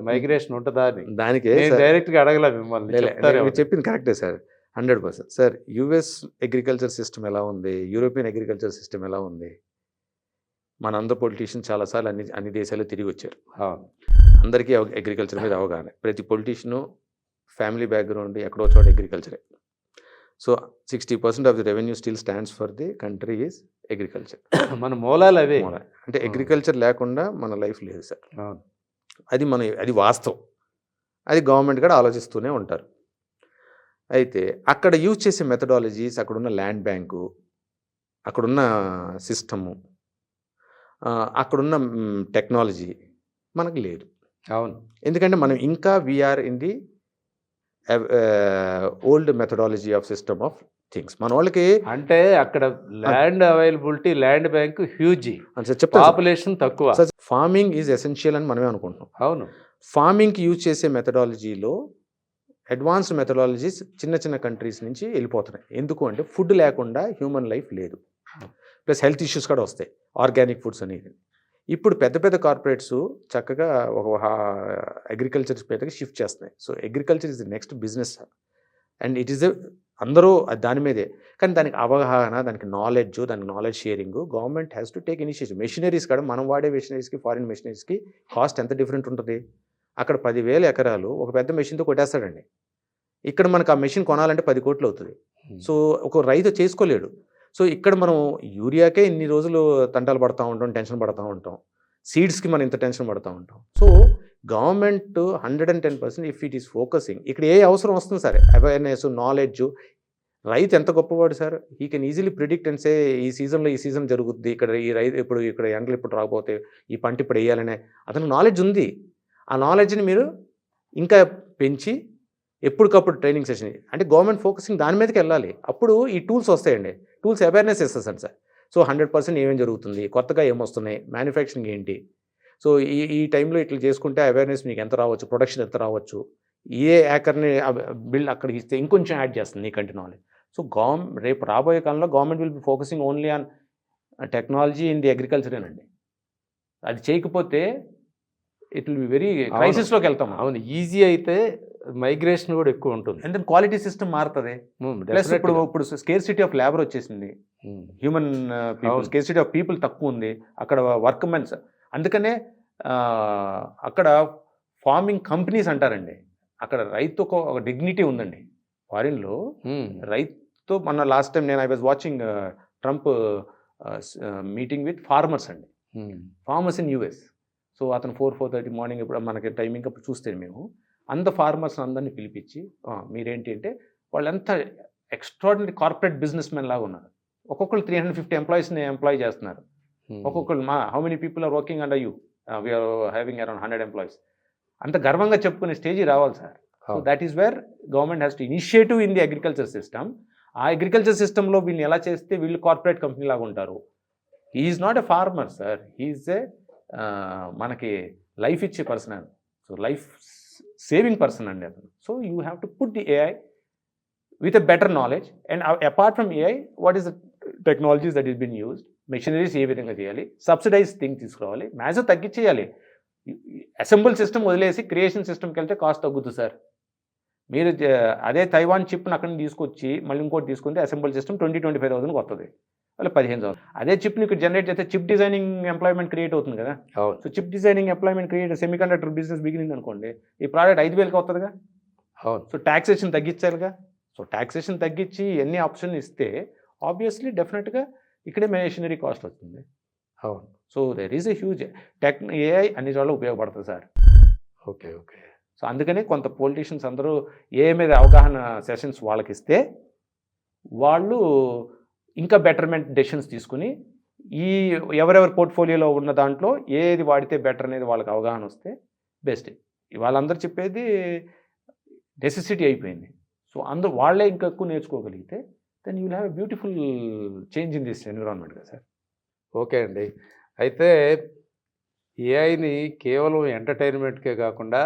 మైగ్రేషన్ ఉంటుందా అని. దానికి డైరెక్ట్గా అడగలే మిమ్మల్ని. చెప్పింది కరెక్టే sir, 100%. Sir US agriculture system ఎలా ఉంది, యూరోపియన్ అగ్రికల్చర్ సిస్టమ్ ఎలా ఉంది, మన అందరు పొలిటీషియన్ చాలాసార్లు అన్ని దేశాలు తిరిగి వచ్చారు. అందరికీ అగ్రికల్చర్ మీద అవగాహన. ప్రతి పొలిటీషియను ఫ్యామిలీ బ్యాక్గ్రౌండ్ ఎక్కడో చోట అగ్రికల్చరే. So 60% of the revenue still stands for the country is agriculture. మన మూలాలు అవే. అంటే అగ్రికల్చర్ లేకుండా మన లైఫ్ లేదు సార్. అది వాస్తవం. అది గవర్నమెంట్ కూడా ఆలోచిస్తూనే ఉంటారు. అయితే అక్కడ యూజ్ చేసే మెథడాలజీస్, అక్కడున్న ల్యాండ్ బ్యాంకు, అక్కడున్న సిస్టము, అక్కడున్న టెక్నాలజీ మనకు లేదు. అవును. ఎందుకంటే మనం ఇంకా we are in the old methodology of system of things. మన వాళ్ళకి అంటే అక్కడ land availability, land bank huge, చెప్తాను, పాపులేషన్ తక్కువ. ఫార్మింగ్ ఈజ్ ఎసెన్షియల్ అని మనమే అనుకుంటున్నాం. అవును. ఫార్మింగ్కి యూజ్ చేసే మెథడాలజీలో అడ్వాన్స్డ్ మెథడాలజీస్ చిన్న చిన్న కంట్రీస్ నుంచి వెళ్ళిపోతున్నాయి. ఎందుకు అంటే ఫుడ్ లేకుండా హ్యూమన్ లైఫ్ లేదు, ప్లస్ హెల్త్ ఇష్యూస్ కూడా వస్తాయి ఆర్గానిక్ ఫుడ్స్ అనేది. ఇప్పుడు పెద్ద పెద్ద కార్పొరేట్స్ చక్కగా ఒక అగ్రికల్చర్ మీదకి షిఫ్ట్ చేస్తున్నాయి. So agriculture is the next business and it is అందరూ దాని మీదే. కానీ దానికి అవగాహన, దానికి నాలెడ్జ్, దానికి knowledge sharing government has to take initiative. Machineries కూడా మనం వాడే మెషినరీస్కి ఫారిన్ మెషినరీస్కి కాస్ట్ ఎంత డిఫరెంట్ ఉంటుంది. అక్కడ 10,000 ఎకరాలు ఒక పెద్ద మెషిన్తో కొట్టేస్తాడండి. ఇక్కడ మనకు ఆ మెషిన్ కొనాలంటే 10 కోట్లు అవుతుంది. సో ఒక రైతు చేసుకోలేడు. సో ఇక్కడ మనం యూరియాకే ఇన్ని రోజులు తంటాలు పడుతూ ఉంటాం, టెన్షన్ పడుతూ ఉంటాం. సీడ్స్కి మనం ఇంత టెన్షన్ పడుతూ ఉంటాం. So government 110% if it is focusing, ఇక్కడ ఏ అవసరం వస్తుంది సరే, అవేర్నెస్, నాలెడ్జ్. రైతు ఎంత గొప్పవాడు sir, he can easily predict and say ఈ సీజన్లో ఈ సీజన్ జరుగుద్ది, ఇక్కడ ఈ రైతు ఇప్పుడు ఇక్కడ ఎండలు ఇప్పుడు రాకపోతే ఈ పంట ఇప్పుడు వేయాలనే అతనికి నాలెడ్జ్ ఉంది. ఆ నాలెడ్జ్ని మీరు ఇంకా పెంచి ఎప్పటికప్పుడు ట్రైనింగ్ సెషన్, అంటే గవర్నమెంట్ ఫోకసింగ్ దాని మీదకి వెళ్ళాలి. అప్పుడు ఈ టూల్స్ వస్తాయండి. టూల్స్ అవేర్నెస్ ఇస్తాను సార్. సో 100% ఏమేమి జరుగుతుంది, కొత్తగా ఏమొస్తున్నాయి, మ్యానుఫ్యాక్చరింగ్ ఏంటి, సో ఈ టైంలో ఇట్లా చేసుకుంటే అవేర్నెస్ మీకు ఎంత రావచ్చు, ప్రొడక్షన్ ఎంత రావచ్చు, ఏ ఏకర్ని బిల్డ్ అక్కడికి ఇస్తే ఇంకొంచెం యాడ్ చేస్తుంది నీకంటే నాలెడ్జ్. సో రేపు రాబోయే కాలంలో government will be focusing only on technology in the అగ్రికల్చరేనండి. అది చేయకపోతే ఇట్ విల్ బి వెరీ క్రైసిస్లోకి వెళ్తాం. అవును, ఈజీ అయితే మైగ్రేషన్ కూడా ఎక్కువ ఉంటుంది, ఎందుకంటే క్వాలిటీ సిస్టమ్ మారుతుంది. ప్లస్ ఇప్పుడు స్కేర్సిటీ ఆఫ్ లేబర్ వచ్చేసింది, human people scarcity of people తక్కువ ఉంది అక్కడ, వర్క్ మెన్స్. అందుకనే అక్కడ ఫార్మింగ్ కంపెనీస్ అంటారండి. అక్కడ రైతు ఒక డిగ్నిటీ ఉందండి. ఫారిన్లో రైతు, మన లాస్ట్ టైం నేను I was watching Trump meeting with farmers అండి, ఫార్మర్స్ ఇన్ యూఎస్. సో అతను 4:30 మార్నింగ్ ఇప్పుడు మనకి టైమింగ్ అప్పుడు చూస్తే మేము అంత ఫార్మర్స్ అందరినీ పిలిపించి, మీరేంటి అంటే వాళ్ళంతా ఎక్స్ట్రాడినరీ కార్పొరేట్ బిజినెస్ మెన్ లాగా ఉన్నారు. ఒక్కొక్కరు 350 ఎంప్లాయీస్ని ఎంప్లాయ్ చేస్తున్నారు. ఒక్కొక్కరు how many people are working under you, we're having around 100 employees. అంత గర్వంగా చెప్పుకునే స్టేజ్ రావాలి sir. So that is where government has to initiative in the agriculture system. ఆ అగ్రికల్చర్ సిస్టంలో వీళ్ళని ఎలా చేస్తే వీళ్ళు కార్పొరేట్ కంపెనీ లాగా ఉంటారు. He is not a farmer sir, he is ఏ మనకి లైఫ్ ఇచ్చే పర్సన్ అని. సో లైఫ్ సేవింగ్ పర్సన్ అండి అతను. So you have to put the AI with a better knowledge. And apart from AI, what is the technologies that is been used, machineries ఏ విధంగా చేయాలి, subsidise thing తీసుకురావాలి, maximum తగ్గించేయాలి. Assemble system వదిలేసి creation సిస్టమ్కి వెళ్తే కాస్ట్ తగ్గుతుంది sir. మీరు అదే తైవాన్ చిప్ని అక్కడ నుంచి తీసుకొచ్చి మళ్ళీ ఇంకోటి తీసుకుంటే అసెంబుల్ సిస్టమ్ 20,000-25,000 వస్తుంది, వాళ్ళ 15,000. అదే చిప్ని ఇక్కడ జనరేట్ చేస్తే చిప్ డిజైనింగ్ ఎంప్లాయ్మెంట్ క్రియేట్ అవుతుంది కదా. So chip designing employment create, semiconductor business beginning అనుకోండి, ఈ ప్రోడక్ట్ 5,000కి వస్తుందిగా. సో ట్యాక్సేషన్ తగ్గించాలిగా. సో ట్యాక్సేషన్ తగ్గించి ఎన్ని ఆప్షన్ ఇస్తే ఆబ్వియస్లీ డెఫినెట్గా ఇక్కడే మెషినరీ కాస్ట్ వస్తుంది. అవును. So there is a huge AI అన్ని చోట్ల ఉపయోగపడుతుంది సార్. Okay okay. సో అందుకనే కొంత పొలిటీషియన్స్ అందరూ ఏఐ మీద అవగాహన సెషన్స్ వాళ్ళకి ఇస్తే వాళ్ళు ఇంకా బెటర్మెంట్ డెసిషన్స్ తీసుకుని ఈ ఎవరెవరి పోర్ట్ఫోలియోలో ఉన్న దాంట్లో ఏది వాడితే బెటర్ అనేది వాళ్ళకి అవగాహన వస్తే బెస్ట్. వాళ్ళందరూ చెప్పేది నెసెసిటీ అయిపోయింది. సో అందరూ వాళ్ళే ఇంకా ఎక్కువ నేర్చుకోగలిగితే then you will have a beautiful change in this environment కదా సార్. ఓకే అండి. అయితే ఏఐని కేవలం ఎంటర్టైన్మెంట్కే కాకుండా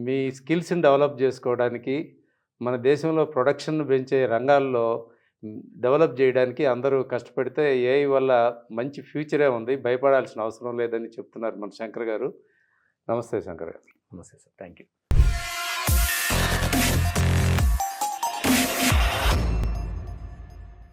మీ స్కిల్స్ని డెవలప్ చేసుకోవడానికి, మన దేశంలో ప్రొడక్షన్ పెంచే రంగాల్లో డెవలప్ చేయడానికి అందరూ కష్టపడితే ఏఐ వల్ల మంచి ఫ్యూచరే ఉంది, భయపడాల్సిన అవసరం లేదని చెప్తున్నారు మన శంకర్ గారు. నమస్తే శంకర్ గారు. నమస్తే సార్, థ్యాంక్ యూ.